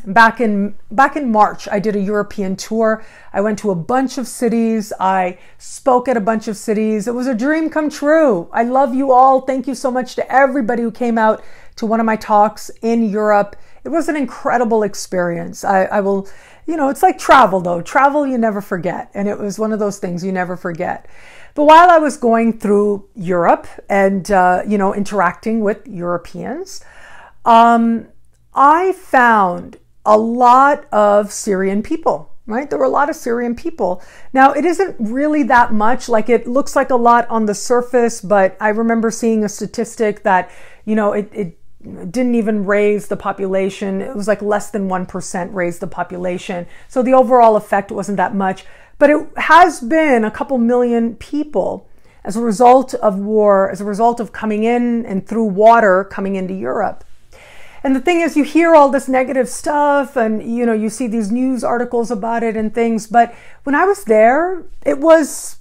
Back in March, I did a European tour. I went to a bunch of cities. I spoke at a bunch of cities. It was a dream come true. I love you all. Thank you so much to everybody who came out to one of my talks in Europe. It was an incredible experience. I will, you know, it's like travel though. Travel you never forget. And it was one of those things you never forget. But while I was going through Europe and, you know, interacting with Europeans, I found a lot of Syrian people, right? There were a lot of Syrian people. Now, it isn't really that much. Like, it looks like a lot on the surface, but I remember seeing a statistic that, you know, didn't even raise the population. It was like less than 1% raised the population. So the overall effect wasn't that much. But it has been a couple million people as a result of war, as a result of coming in and through water coming into Europe. And the thing is, you hear all this negative stuff and, you know, you see these news articles about it and things. But when I was there, it was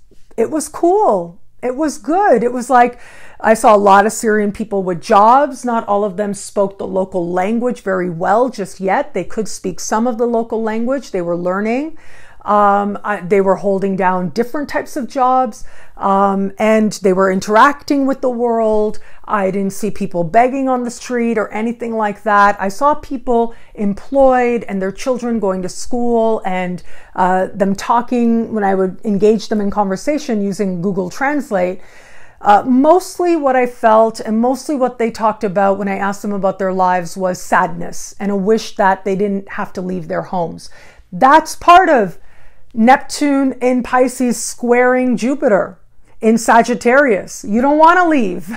cool. It was good. It was like, I saw a lot of Syrian people with jobs. Not all of them spoke the local language very well just yet. They could speak some of the local language. They were learning. They were holding down different types of jobs, and they were interacting with the world. I didn't see people begging on the street or anything like that. I saw people employed and their children going to school, and them talking when I would engage them in conversation using Google Translate. Mostly what I felt and mostly what they talked about when I asked them about their lives was sadness and a wish that they didn't have to leave their homes. That's part of Neptune in Pisces squaring Jupiter in Sagittarius. You don't want to leave,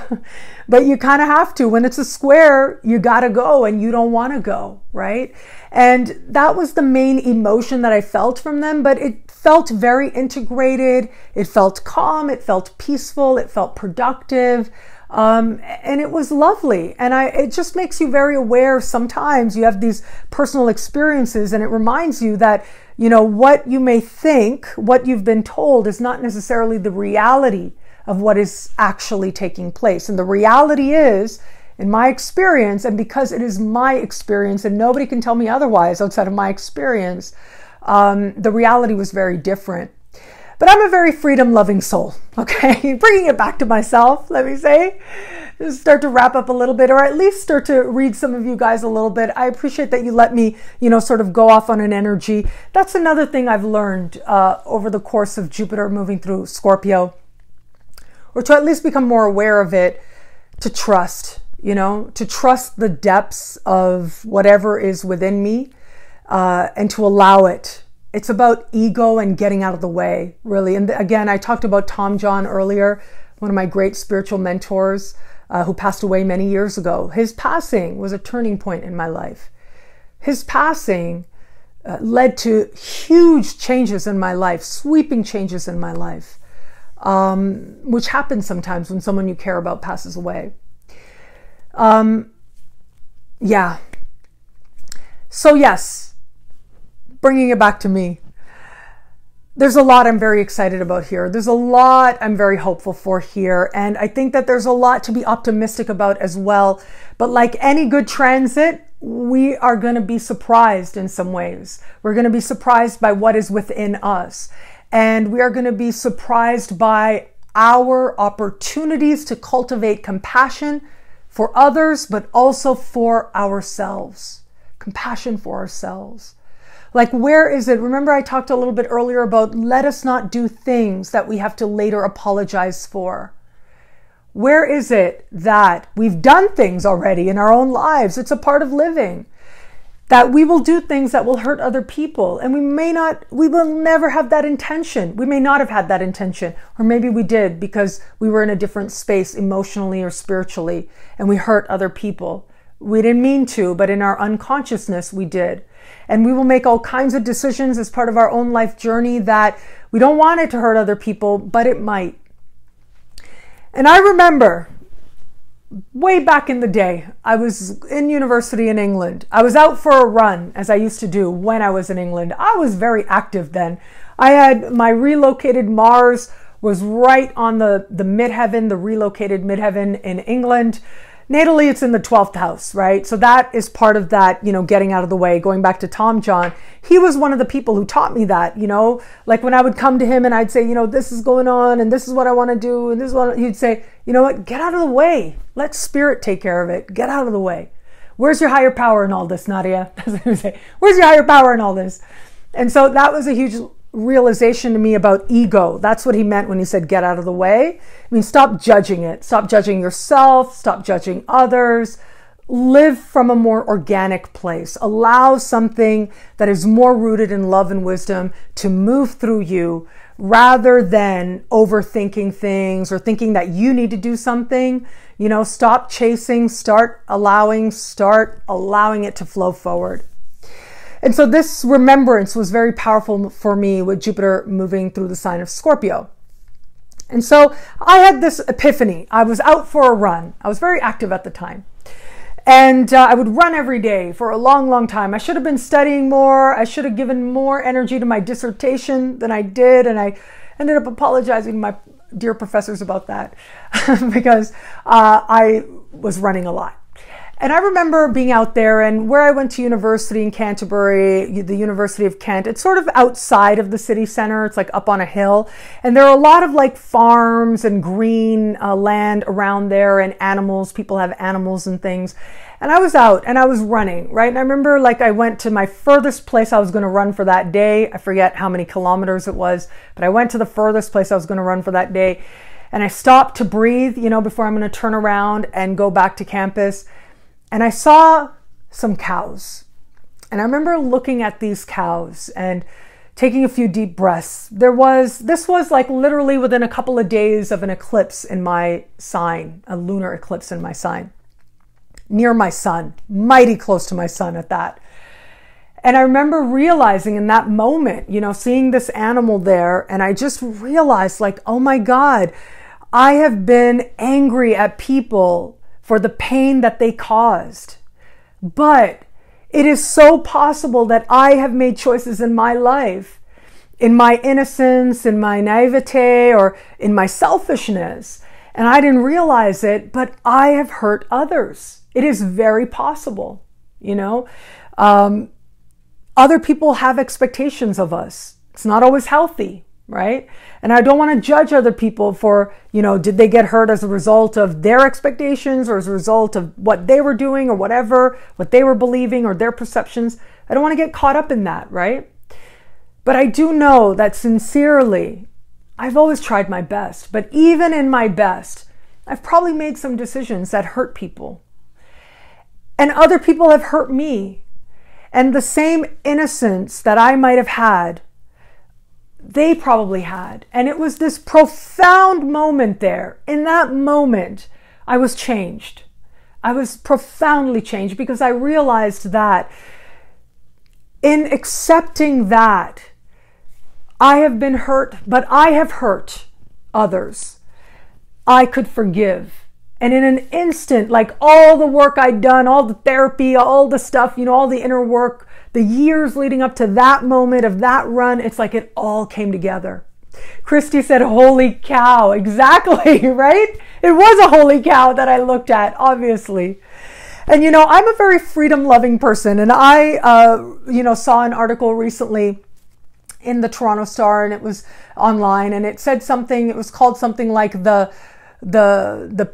but you kind of have to. When it's a square, you got to go and you don't want to go, right? And that was the main emotion that I felt from them, but it felt very integrated. It felt calm. It felt peaceful. It felt productive. And it was lovely. And it just makes you very aware. Sometimes you have these personal experiences and it reminds you that, you know, what you may think, what you've been told is not necessarily the reality of what is actually taking place. And the reality is, in my experience, and because it is my experience and nobody can tell me otherwise outside of my experience, the reality was very different. But I'm a very freedom-loving soul, okay? Bringing it back to myself, let me say. Just start to wrap up a little bit, or at least start to read some of you guys a little bit. I appreciate that you let me, you know, sort of go off on an energy. That's another thing I've learned over the course of Jupiter moving through Scorpio, or to at least become more aware of it, to trust, you know, to trust the depths of whatever is within me, and to allow it. It's about ego and getting out of the way, really. And again, I talked about Tom John earlier, one of my great spiritual mentors who passed away many years ago. His passing was a turning point in my life. His passing led to huge changes in my life, sweeping changes in my life, which happens sometimes when someone you care about passes away. Yeah. So yes, bringing it back to me. There's a lot I'm very excited about here. There's a lot I'm very hopeful for here. And I think that there's a lot to be optimistic about as well. But like any good transit, we are going to be surprised in some ways. We're going to be surprised by what is within us. And we are going to be surprised by our opportunities to cultivate compassion for others, but also for ourselves. Compassion for ourselves. Like, where is it? Remember, I talked a little bit earlier about let us not do things that we have to later apologize for. Where is it that we've done things already in our own lives? It's a part of living. That we will do things that will hurt other people. And we will never have that intention. We may not have had that intention. Or maybe we did because we were in a different space emotionally or spiritually and we hurt other people. We didn't mean to, but in our unconsciousness, we did. And we will make all kinds of decisions as part of our own life journey that we don't want it to hurt other people, but it might. And I remember way back in the day, I was in university in England. I was out for a run, as I used to do when I was in England. I was very active then. I had my relocated Mars was right on the midheaven, the relocated midheaven in England. Natally, it's in the 12th house, right? So that is part of that, you know, getting out of the way. Going back to Tom John, he was one of the people who taught me that, you know, like when I would come to him and I'd say, you know, this is going on and this is what I want to do. And this is what he'd say, you know what, get out of the way. Let spirit take care of it. Get out of the way. Where's your higher power in all this, Nadiya? That's what he would say. Where's your higher power in all this? And so that was a huge realization to me about ego. That's what he meant when he said get out of the way. I mean, stop judging it. Stop judging yourself. Stop judging others. live from a more organic place. Allow something that is more rooted in love and wisdom to move through you, rather than overthinking things or thinking that you need to do something. You know, stop chasing, start allowing it to flow forward. And so this remembrance was very powerful for me with Jupiter moving through the sign of Scorpio. And so I had this epiphany. I was out for a run. I was very active at the time. And I would run every day for a long, long time. I should have been studying more. I should have given more energy to my dissertation than I did. And I ended up apologizing to my dear professors about that because I was running a lot. And I remember being out there, and where I went to university in Canterbury, the University of Kent, it's sort of outside of the city center. It's like up on a hill. And there are a lot of like farms and green land around there and animals. People have animals and things. And I was out and I was running, right? And I remember like I went to my furthest place I was going to run for that day. I forget how many kilometers it was, but I went to the furthest place I was going to run for that day. And I stopped to breathe, you know, before I'm going to turn around and go back to campus. And I saw some cows. And I remember looking at these cows and taking a few deep breaths. This was like literally within a couple of days of an eclipse in my sign, a lunar eclipse in my sign, near my sun, mighty close to my sun at that. And I remember realizing in that moment, you know, seeing this animal there, and I just realized like, oh my God, I have been angry at people for the pain that they caused. But it is so possible that I have made choices in my life, in my innocence, in my naivete, or in my selfishness, and I didn't realize it, but I have hurt others. It is very possible, you know. Other people have expectations of us. It's not always healthy, right? And I don't want to judge other people for, you know, did they get hurt as a result of their expectations or as a result of what they were doing or whatever, what they were believing or their perceptions. I don't want to get caught up in that, right? But I do know that sincerely, I've always tried my best. But even in my best, I've probably made some decisions that hurt people. And other people have hurt me. And the same innocence that I might have had, they probably had. And it was this profound moment there. In that moment, I was changed. I was profoundly changed because I realized that in accepting that, I have been hurt, but I have hurt others. I could forgive. And in an instant, like all the work I'd done, all the therapy, all the stuff, you know, all the inner work, the years leading up to that moment of that run, it's like it all came together. Christy said, holy cow. Exactly, right? It was a holy cow that I looked at, obviously. And, you know, I'm a very freedom-loving person. And I, saw an article recently in the Toronto Star, and it was online, and it said something, it was called something like the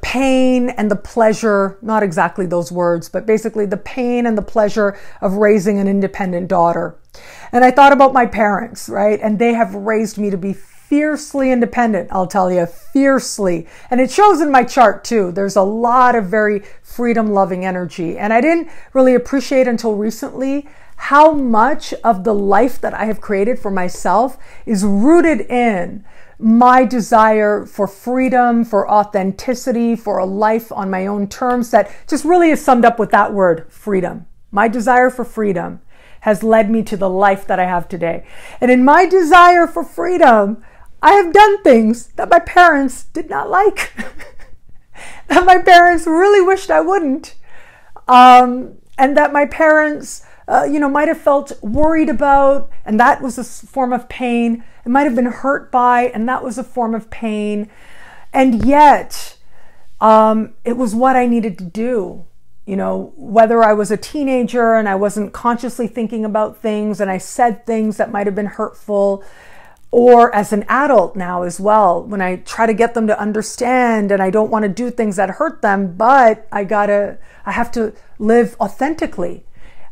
pain and the pleasure, not exactly those words, but basically the pain and the pleasure of raising an independent daughter. And I thought about my parents, right? And they have raised me to be fiercely independent, I'll tell you, fiercely. And it shows in my chart too. There's a lot of very freedom-loving energy. And I didn't really appreciate until recently how much of the life that I have created for myself is rooted in my desire for freedom, for authenticity, for a life on my own terms that just really is summed up with that word, freedom. My desire for freedom has led me to the life that I have today. And in my desire for freedom, I have done things that my parents did not like, that my parents really wished I wouldn't, and that my parents might have felt worried about, and that was a form of pain. It might have been hurt by, and that was a form of pain. And yet, it was what I needed to do. You know, whether I was a teenager and I wasn't consciously thinking about things and I said things that might have been hurtful, or as an adult now as well, when I try to get them to understand and I don't want to do things that hurt them, but I have to live authentically.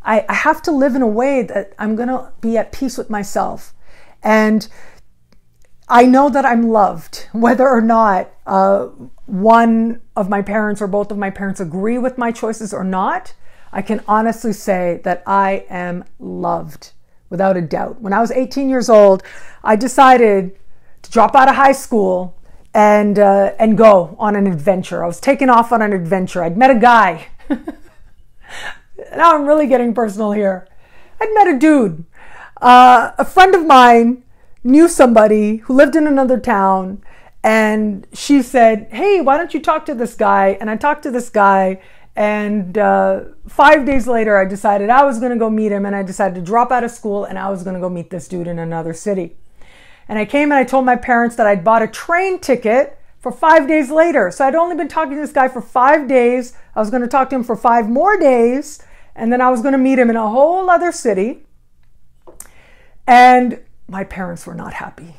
I have to live in a way that I'm going to be at peace with myself. And I know that I'm loved, whether or not one of my parents or both of my parents agree with my choices or not. I can honestly say that I am loved without a doubt. When I was 18 years old, I decided to drop out of high school and go on an adventure. I was taken off on an adventure. I'd met a guy. Now I'm really getting personal here. I'd met a dude. A friend of mine knew somebody who lived in another town, and she said, hey, why don't you talk to this guy? And I talked to this guy, and 5 days later I decided I was going to go meet him, and I decided to drop out of school and I was going to go meet this dude in another city. And I came and I told my parents that I'd bought a train ticket for 5 days later. So I'd only been talking to this guy for 5 days. I was going to talk to him for 5 more days, and then I was going to meet him in a whole other city. And my parents were not happy.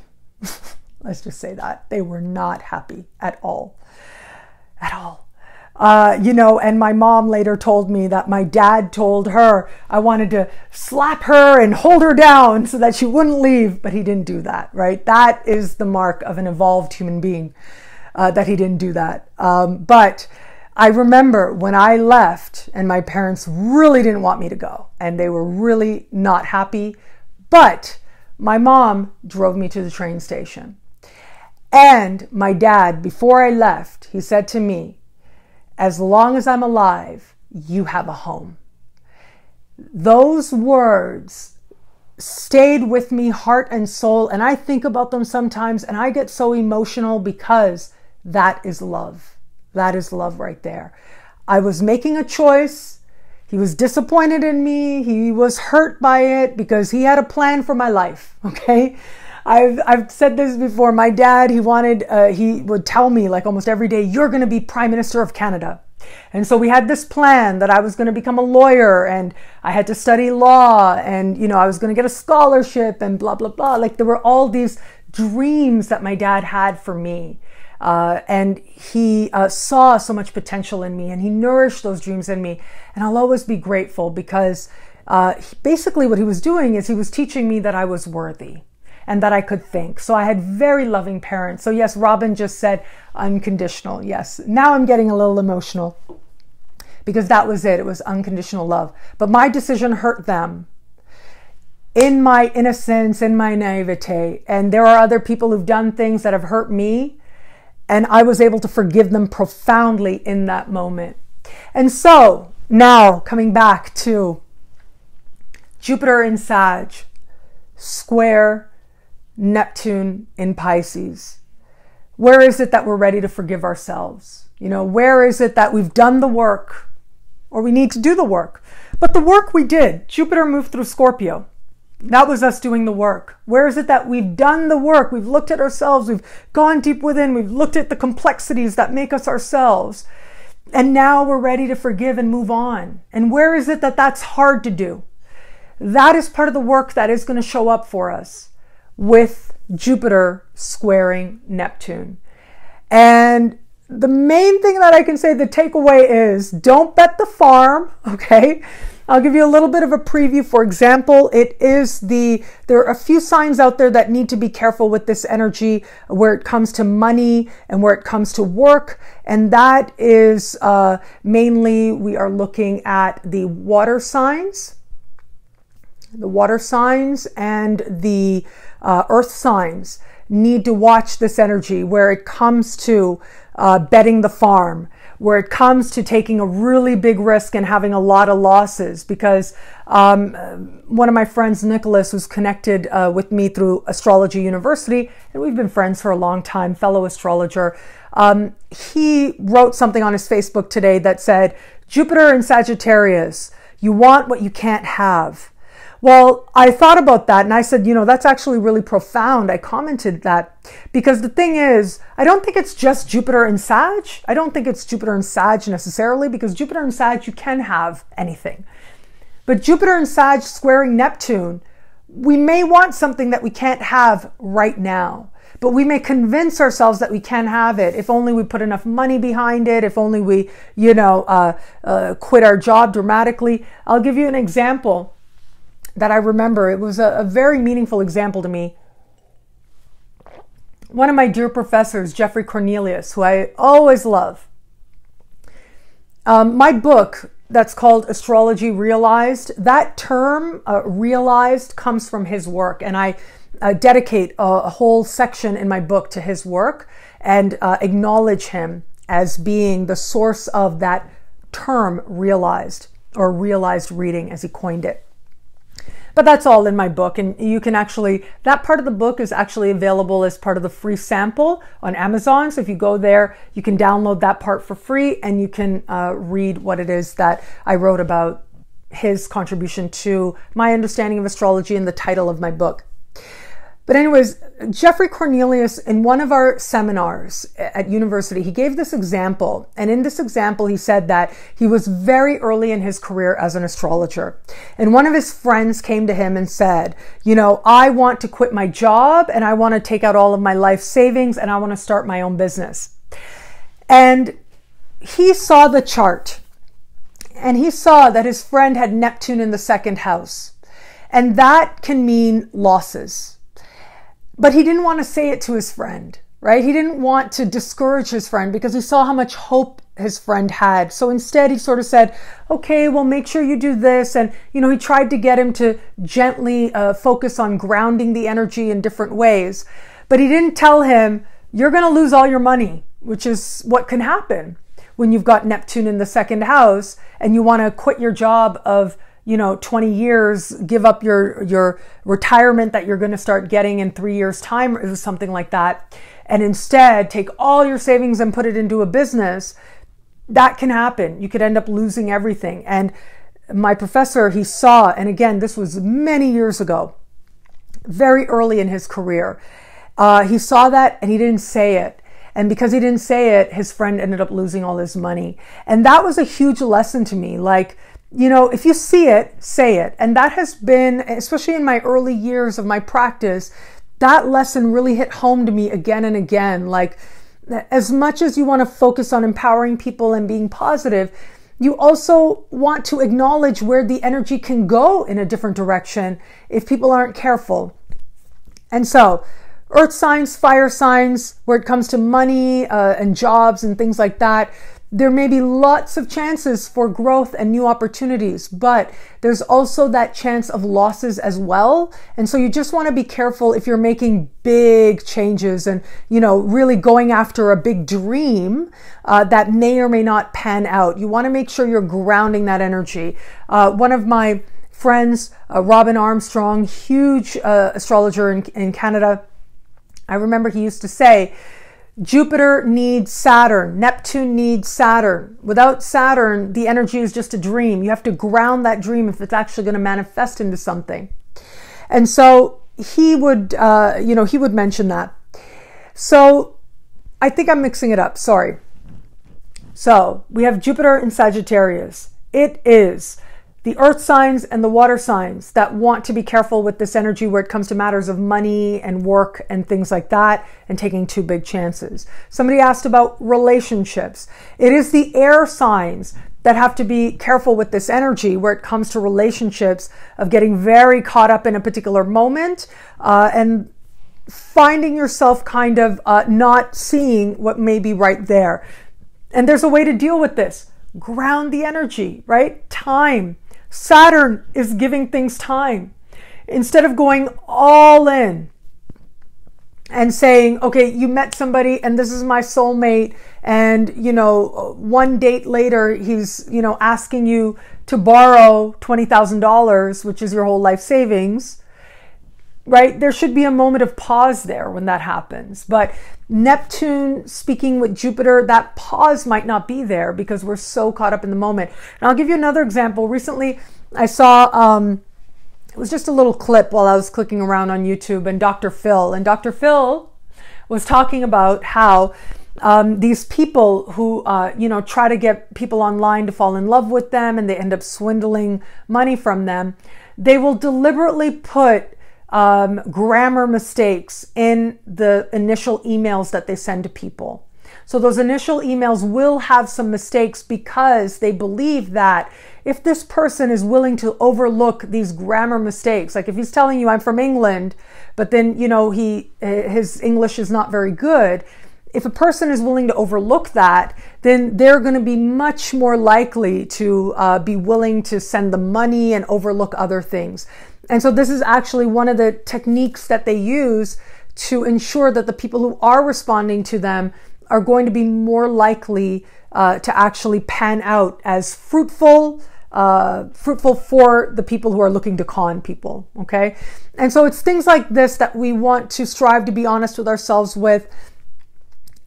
Let's just say that. They were not happy at all. At all. And my mom later told me that my dad told her I wanted to slap her and hold her down so that she wouldn't leave, but he didn't do that, right? That is the mark of an evolved human being, that he didn't do that. But I remember when I left and my parents really didn't want me to go and they were really not happy, but my mom drove me to the train station. And my dad, before I left, he said to me, as long as I'm alive, you have a home. Those words stayed with me heart and soul, and I think about them sometimes and I get so emotional because that is love. That is love right there. I was making a choice. He was disappointed in me. He was hurt by it because he had a plan for my life. Okay. I've said this before. My dad, he would tell me like almost every day, you're going to be Prime Minister of Canada. And so we had this plan that I was going to become a lawyer and I had to study law and, I was going to get a scholarship and blah, blah, blah. Like there were all these dreams that my dad had for me. And he saw so much potential in me and he nourished those dreams in me. And I'll always be grateful because basically what he was doing is he was teaching me that I was worthy and that I could think. So I had very loving parents. So yes, Robin just said unconditional. Yes. Now I'm getting a little emotional because that was it. It was unconditional love. But my decision hurt them in my innocence, in my naivete. And there are other people who've done things that have hurt me. And I was able to forgive them profoundly in that moment. And so now coming back to Jupiter in Sag, square Neptune in Pisces. Where is it that we're ready to forgive ourselves? Where is it that we've done the work or we need to do the work? But the work we did, Jupiter moved through Scorpio. That was us doing the work. Where is it that we've done the work? We've looked at ourselves. We've gone deep within. We've looked at the complexities that make us ourselves. And now we're ready to forgive and move on. And where is it that that's hard to do? That is part of the work that is going to show up for us with Jupiter squaring Neptune. And the main thing that I can say, the takeaway is don't bet the farm, okay? I'll give you a little bit of a preview. For example, there are a few signs out there that need to be careful with this energy where it comes to money and where it comes to work. And that is mainly we are looking at the water signs. The water signs and the earth signs need to watch this energy where it comes to betting the farm, where it comes to taking a really big risk and having a lot of losses. Because one of my friends, Nicholas, who's connected with me through Astrology University, and we've been friends for a long time, fellow astrologer, he wrote something on his Facebook today that said, Jupiter in Sagittarius, you want what you can't have. Well, I thought about that and I said, that's actually really profound. I commented that because the thing is, I don't think it's just Jupiter and Sag. I don't think it's Jupiter and Sag necessarily, because Jupiter and Sag, you can have anything. But Jupiter and Sag squaring Neptune, we may want something that we can't have right now, but we may convince ourselves that we can have it if only we put enough money behind it, if only we, quit our job dramatically. I'll give you an example that I remember. It was a very meaningful example to me. one of my dear professors, Jeffrey Cornelius, who I always love. My book that's called Astrology Realized, that term, realized, comes from his work. And I dedicate a whole section in my book to his work and acknowledge him as being the source of that term realized, or realized reading as he coined it. But that's all in my book, and you can actually, that part of the book is actually available as part of the free sample on Amazon. So if you go there, you can download that part for free, and you can read what it is that I wrote about his contribution to my understanding of astrology and the title of my book. But anyways, Jeffrey Cornelius, in one of our seminars at university, he gave this example. And in this example, he said that he was very early in his career as an astrologer. And one of his friends came to him and said, you know, I want to quit my job and I want to take out all of my life savings and I want to start my own business. And he saw the chart and he saw that his friend had Neptune in the second house. And that can mean losses. But he didn't want to say it to his friend, right? He didn't want to discourage his friend because he saw how much hope his friend had. So instead he sort of said, okay, well, make sure you do this. And, you know, he tried to get him to gently focus on grounding the energy in different ways. But he didn't tell him, you're going to lose all your money, which is what can happen when you've got Neptune in the second house and you want to quit your job of 20 years, give up your retirement that you're going to start getting in 3 years' time or something like that, and instead take all your savings and put it into a business. That can happen. You could end up losing everything. And my professor, he saw, and again, this was many years ago, very early in his career, he saw that and he didn't say it. And because he didn't say it, his friend ended up losing all his money. And that was a huge lesson to me. Like, if you see it, say it. And that has been, especially in my early years of my practice, that lesson really hit home to me again and again. Like, as much as you want to focus on empowering people and being positive, you also want to acknowledge where the energy can go in a different direction if people aren't careful. And so, earth signs, fire signs, where it comes to money and jobs and things like that, there may be lots of chances for growth and new opportunities, but there's also that chance of losses as well. And so you just want to be careful if you're making big changes and, really going after a big dream that may or may not pan out. You want to make sure you're grounding that energy. One of my friends, Robin Armstrong, huge astrologer in Canada, I remember he used to say, Jupiter needs Saturn. Neptune needs Saturn. Without Saturn, the energy is just a dream. You have to ground that dream if it's actually going to manifest into something. And so he would, he would mention that. So I think I'm mixing it up. Sorry. So we have Jupiter in Sagittarius. It is the earth signs and the water signs that want to be careful with this energy where it comes to matters of money and work and things like that and taking too big chances. Somebody asked about relationships. It is the air signs that have to be careful with this energy where it comes to relationships of getting very caught up in a particular moment and finding yourself kind of not seeing what may be right there. And there's a way to deal with this. Ground the energy, right? Time. Saturn is giving things time. Instead of going all in and saying, okay, you met somebody and this is my soulmate, and, one date later, he's, asking you to borrow $20,000, which is your whole life savings, right? There should be a moment of pause there when that happens. But Neptune speaking with Jupiter, that pause might not be there because we're so caught up in the moment. And I'll give you another example. Recently, I saw, it was just a little clip while I was clicking around on YouTube, and Dr. Phil was talking about how these people who, try to get people online to fall in love with them and they end up swindling money from them, they will deliberately put grammar mistakes in the initial emails that they send to people. So those initial emails will have some mistakes because they believe that if this person is willing to overlook these grammar mistakes, like if he's telling you I'm from England, but then, you know, his English is not very good. If a person is willing to overlook that, then they're going to be much more likely to be willing to send the money and overlook other things. And so this is actually one of the techniques that they use to ensure that the people who are responding to them are going to be more likely to actually pan out as fruitful for the people who are looking to con people, okay? And so it's things like this that we want to strive to be honest with ourselves with.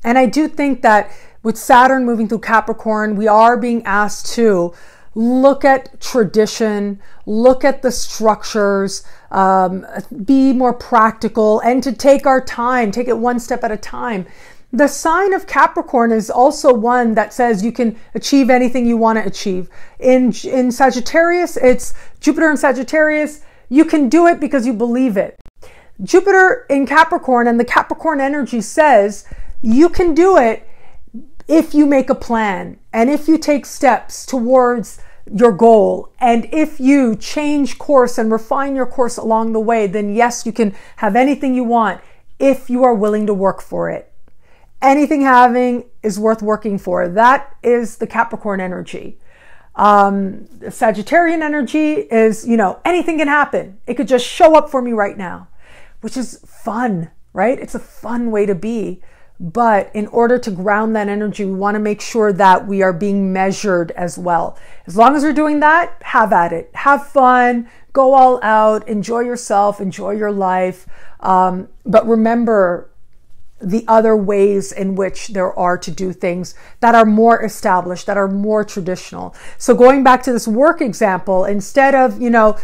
And I do think that with Saturn moving through Capricorn, we are being asked to look at tradition, look at the structures, be more practical, and to take our time, take it one step at a time. The sign of Capricorn is also one that says you can achieve anything you want to achieve. In Sagittarius, it's Jupiter in Sagittarius. You can do it because you believe it. Jupiter in Capricorn and the Capricorn energy says you can do it if you make a plan and if you take steps towards your goal. And if you change course and refine your course along the way, then yes, you can have anything you want if you are willing to work for it. Anything having is worth working for. That is the Capricorn energy. The Sagittarian energy is, you know, anything can happen. It could just show up for me right now, which is fun, right? It's a fun way to be. But in order to ground that energy, we want to make sure that we are being measured as well. As long as we're doing that, have at it. Have fun, go all out, enjoy yourself, enjoy your life. But remember the other ways in which there are to do things that are more established, that are more traditional. So going back to this work example, instead of, you know,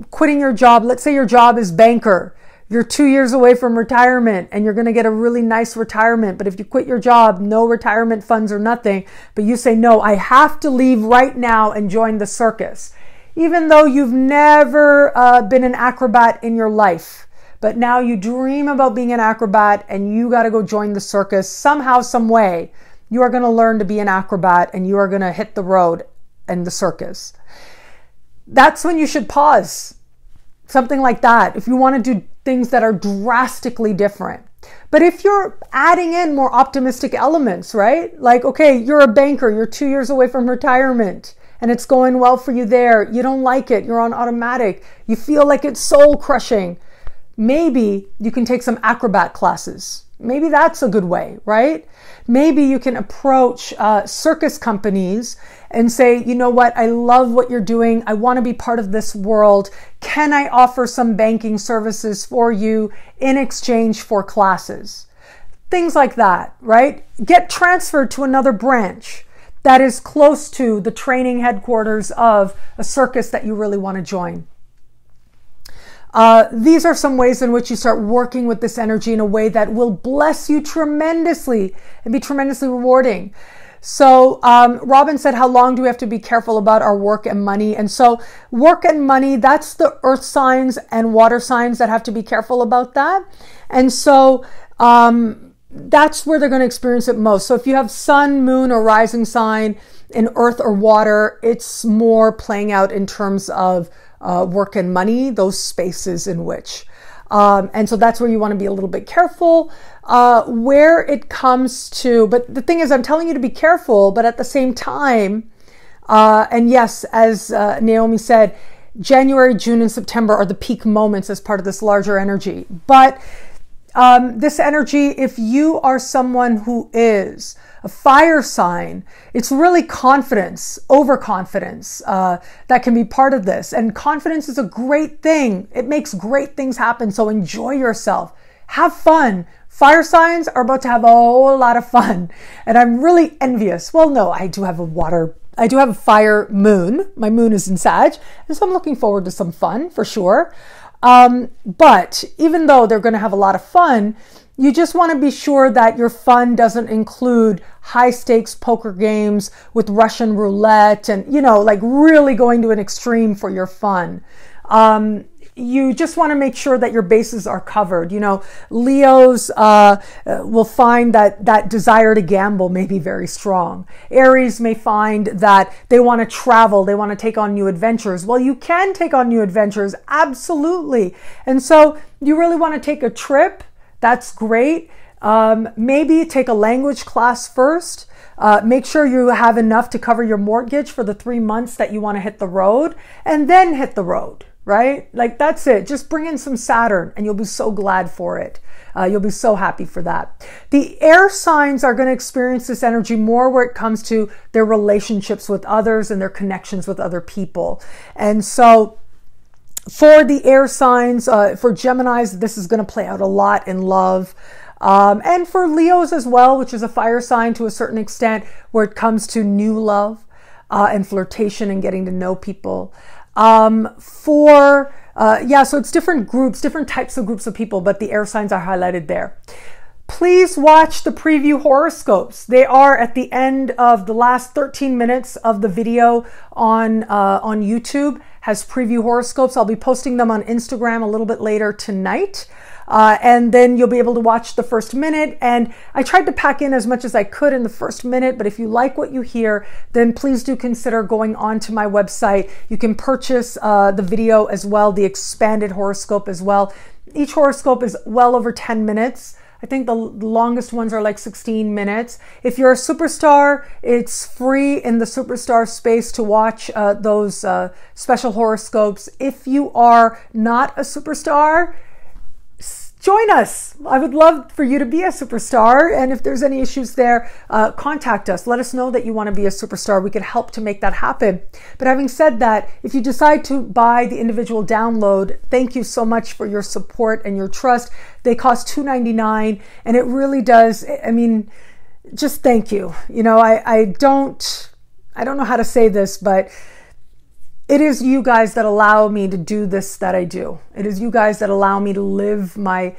quitting your job, let's say your job is banker. You're 2 years away from retirement and you're going to get a really nice retirement. But if you quit your job, no retirement funds or nothing, but you say, no, I have to leave right now and join the circus. Even though you've never been an acrobat in your life, but now you dream about being an acrobat and you got to go join the circus somehow, some way. You are going to learn to be an acrobat and you are going to hit the road in the circus. That's when you should pause. Something like that. If you want to do things that are drastically different. But if you're adding in more optimistic elements, right? Like, okay, you're a banker, you're 2 years away from retirement and it's going well for you there. You don't like it. You're on automatic. You feel like it's soul crushing. Maybe you can take some acrobat classes. Maybe that's a good way, right? Maybe you can approach circus companies and say, you know what, I love what you're doing. I want to be part of this world. Can I offer some banking services for you in exchange for classes? Things like that, right? Get transferred to another branch that is close to the training headquarters of a circus that you really want to join. These are some ways in which you start working with this energy in a way that will bless you tremendously and be tremendously rewarding. So Robin said, how long do we have to be careful about our work and money? And so work and money, that's the earth signs and water signs that have to be careful about that. And so that's where they're going to experience it most. So if you have sun, moon, or rising sign in earth or water, it's more playing out in terms of work and money, those spaces in which. And so that's where you want to be a little bit careful where it comes to, but the thing is, I'm telling you to be careful, but at the same time, and yes, as Naomi said, January, June, and September are the peak moments as part of this larger energy. But this energy, if you are someone who is a fire sign, it's really confidence, overconfidence that can be part of this. And confidence is a great thing. It makes great things happen. So enjoy yourself. Have fun. Fire signs are about to have a whole lot of fun. And I'm really envious. Well, no, I do have a fire moon. My moon is in Sag. And so I'm looking forward to some fun for sure. But even though they're going to have a lot of fun, you just want to be sure that your fun doesn't include high stakes poker games with Russian roulette and, you know, like really going to an extreme for your fun. you just want to make sure that your bases are covered. You know, Leos will find that that desire to gamble may be very strong. Aries may find that they want to travel, they want to take on new adventures. Well, you can take on new adventures, absolutely. And so you really want to take a trip. That's great. Maybe take a language class first. Make sure you have enough to cover your mortgage for the 3 months that you want to hit the road, and then hit the road, right? Like, that's it. Just bring in some Saturn and you'll be so glad for it. You'll be so happy for that. The air signs are going to experience this energy more where it comes to their relationships with others and their connections with other people. And so for the air signs, for Geminis, this is going to play out a lot in love. And for Leos as well, which is a fire sign to a certain extent, where it comes to new love and flirtation and getting to know people. So it's different groups, different types of groups of people, but the air signs are highlighted there. Please watch the preview horoscopes. They are at the end of the last 13 minutes of the video on YouTube, has preview horoscopes. I'll be posting them on Instagram a little bit later tonight. And then you'll be able to watch the first minute. And I tried to pack in as much as I could in the first minute, but if you like what you hear, then please do consider going on to my website. You can purchase the video as well, the expanded horoscope as well. Each horoscope is well over 10 minutes. I think the longest ones are like 16 minutes. If you're a superstar, it's free in the superstar space to watch those special horoscopes. If you are not a superstar, join us. I would love for you to be a superstar. And if there's any issues there, contact us. Let us know that you want to be a superstar. We can help to make that happen. But having said that, if you decide to buy the individual download, thank you so much for your support and your trust. They cost $2.99, and it really does. I mean, just thank you. You know, I don't know how to say this, but it is you guys that allow me to do this that I do. It is you guys that allow me to live my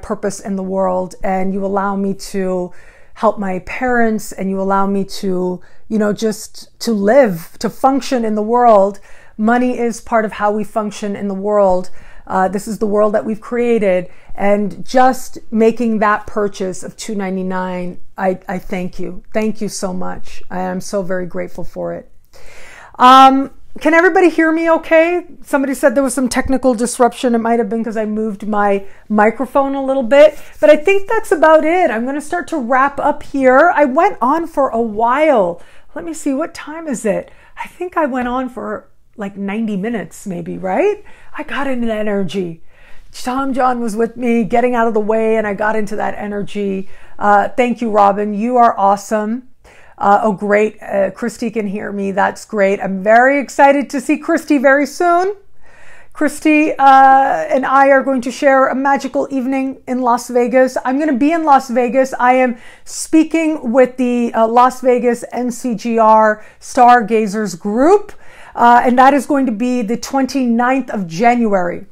purpose in the world, and you allow me to help my parents, and you allow me to, you know, just to live, to function in the world. Money is part of how we function in the world. This is the world that we've created, and just making that purchase of $2.99, I thank you. Thank you so much. I am so very grateful for it. Can everybody hear me okay? Somebody said there was some technical disruption. It might have been because I moved my microphone a little bit, but I think that's about it. I'm going to start to wrap up here. I went on for a while. Let me see, what time is it? I think I went on for like 90 minutes maybe, right? I got into that energy. Tom John was with me, getting out of the way, and I got into that energy. Thank you, Robin. You are awesome. Oh, great. Christy can hear me. That's great. I'm very excited to see Christy very soon. Christy and I are going to share a magical evening in Las Vegas. I'm going to be in Las Vegas. I am speaking with the Las Vegas NCGR Stargazers group, and that is going to be the 29th of January,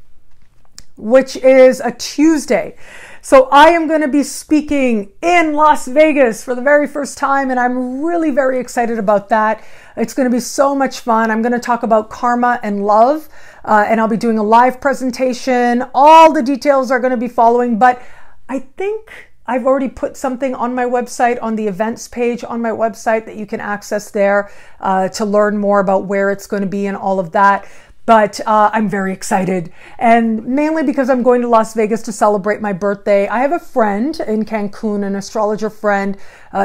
which is a Tuesday. So I am going to be speaking in Las Vegas for the very first time, and I'm really very excited about that. It's going to be so much fun. I'm going to talk about karma and love, and I'll be doing a live presentation. All the details are going to be following, but I think I've already put something on my website, on the events page on my website, that you can access there to learn more about where it's going to be and all of that. But I'm very excited, and mainly because I'm going to Las Vegas to celebrate my birthday. I have a friend in Cancun, an astrologer friend.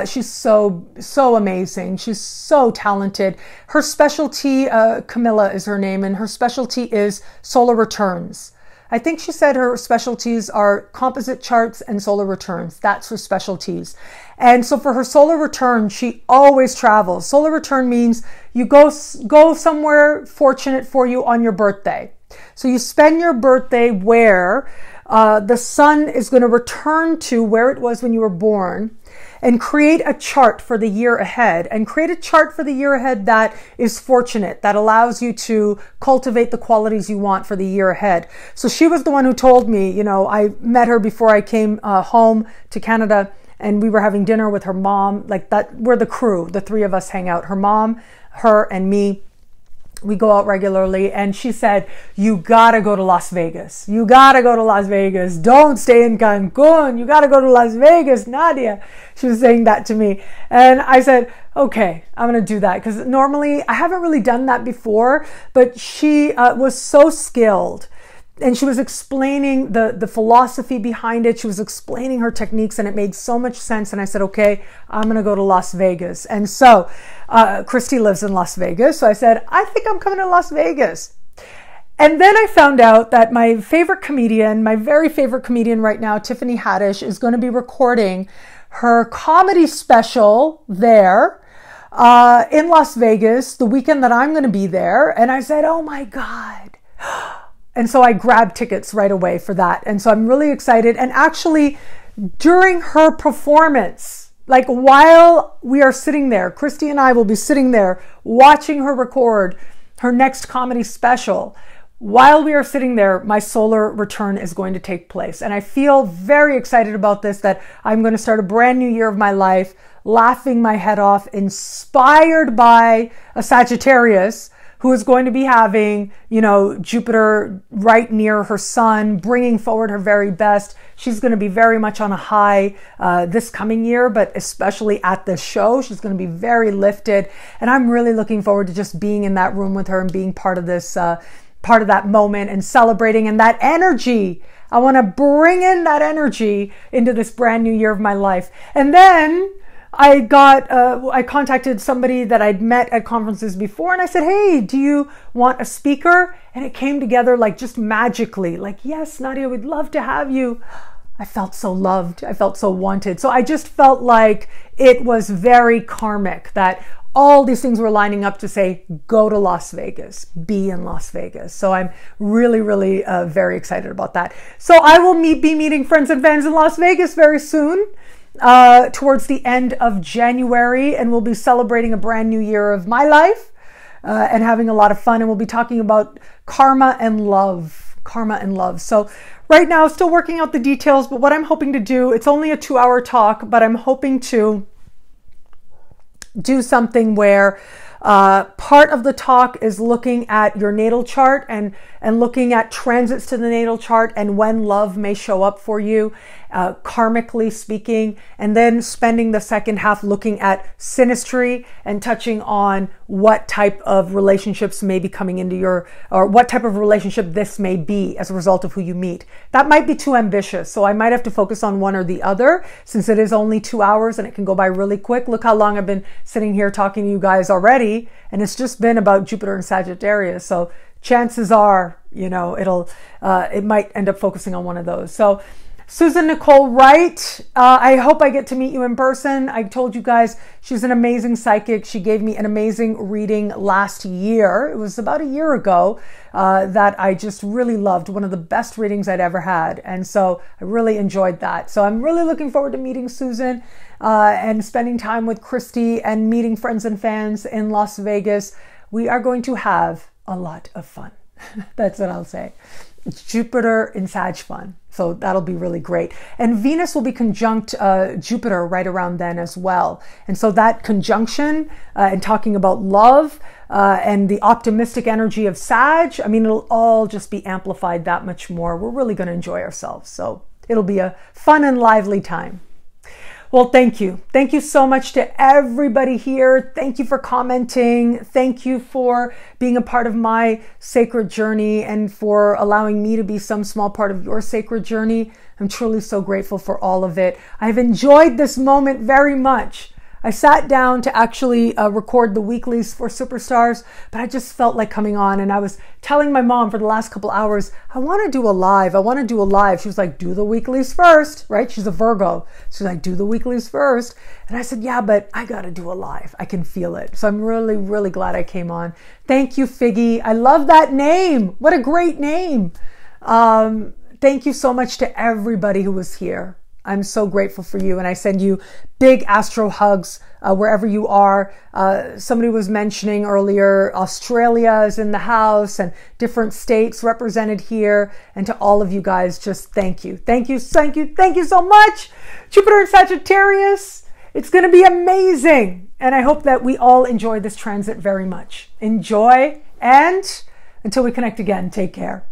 She's so amazing. She's so talented. Her specialty, Camilla is her name, and her specialty is solar returns. I think she said her specialties are composite charts and solar returns. That's her specialties. And so for her solar return, she always travels. Solar return means you go somewhere fortunate for you on your birthday. So you spend your birthday where the sun is going to return to where it was when you were born, and create a chart for the year ahead, and create a chart for the year ahead that is fortunate, that allows you to cultivate the qualities you want for the year ahead. So she was the one who told me, you know, I met her before I came home to Canada, and we were having dinner with her mom, like that. We're the crew, the three of us hang out, her mom, her, and me. We go out regularly, and she said, you gotta go to Las Vegas. You gotta go to Las Vegas. Don't stay in Cancun. You gotta go to Las Vegas, Nadiya. She was saying that to me. And I said, okay, I'm gonna do that. Because normally, I haven't really done that before, but she was so skilled. And she was explaining the philosophy behind it. She was explaining her techniques, and it made so much sense. And I said, okay, I'm going to go to Las Vegas. And so Christy lives in Las Vegas. So I said, I think I'm coming to Las Vegas. And then I found out that my favorite comedian, my very favorite comedian right now, Tiffany Haddish, is going to be recording her comedy special there in Las Vegas the weekend that I'm going to be there. And I said, oh my God. And so I grabbed tickets right away for that. And so I'm really excited. And actually, during her performance, like while we are sitting there, Christy and I will be sitting there watching her record her next comedy special. While we are sitting there, my solar return is going to take place. And I feel very excited about this, that I'm going to start a brand new year of my life, laughing my head off, inspired by a Sagittarius who is going to be having, you know, Jupiter right near her sun, bringing forward her very best. She's going to be very much on a high this coming year, but especially at the show, she's going to be very lifted. And I'm really looking forward to just being in that room with her and being part of this, part of that moment and celebrating, and that energy. I want to bring in that energy into this brand new year of my life. And then I contacted somebody that I'd met at conferences before, and I said, hey, do you want a speaker? And it came together like just magically, like, yes, Nadiya, we'd love to have you. I felt so loved. I felt so wanted. So I just felt like it was very karmic that all these things were lining up to say, go to Las Vegas, be in Las Vegas. So I'm really, really very excited about that. So I will be meeting friends and fans in Las Vegas very soon. Towards the end of January, and we'll be celebrating a brand new year of my life and having a lot of fun. And we'll be talking about karma and love. So right now, still working out the details, but what I'm hoping to do, it's only a 2-hour talk, but I'm hoping to do something where part of the talk is looking at your natal chart and looking at transits to the natal chart and when love may show up for you, karmically speaking, and then spending the second half looking at synastry and touching on what type of relationships may be coming into your, or what type of relationship this may be as a result of who you meet. That might be too ambitious, so I might have to focus on one or the other since it is only 2 hours and it can go by really quick. Look how long I've been sitting here talking to you guys already, and it's just been about Jupiter and Sagittarius. So chances are, you know, it might end up focusing on one of those. So Susan Nicole Wright, I hope I get to meet you in person. I told you guys she's an amazing psychic. She gave me an amazing reading last year. It was about a year ago that I just really loved. One of the best readings I'd ever had. And so I really enjoyed that. So I'm really looking forward to meeting Susan and spending time with Christy and meeting friends and fans in Las Vegas. We are going to have a lot of fun. That's what I'll say. It's Jupiter in Sag fun. So that'll be really great. And Venus will be conjunct Jupiter right around then as well. And so that conjunction and talking about love and the optimistic energy of Sag, I mean, it'll all just be amplified that much more. We're really going to enjoy ourselves. So it'll be a fun and lively time. Well, thank you. Thank you so much to everybody here. Thank you for commenting. Thank you for being a part of my sacred journey and for allowing me to be some small part of your sacred journey. I'm truly so grateful for all of it. I've enjoyed this moment very much. I sat down to actually record the weeklies for Superstars, but I just felt like coming on, and I was telling my mom for the last couple hours, I want to do a live. I want to do a live. She was like, do the weeklies first, right? She's a Virgo. She's like, do the weeklies first. And I said, yeah, but I got to do a live. I can feel it. So I'm really, really glad I came on. Thank you, Figgy. I love that name. What a great name. Thank you so much to everybody who was here. I'm so grateful for you, and I send you big astro hugs wherever you are. Somebody was mentioning earlier, Australia is in the house and different states represented here. And to all of you guys, just thank you. Thank you, thank you, thank you so much. Jupiter and Sagittarius, it's going to be amazing. And I hope that we all enjoy this transit very much. Enjoy And until we connect again, take care.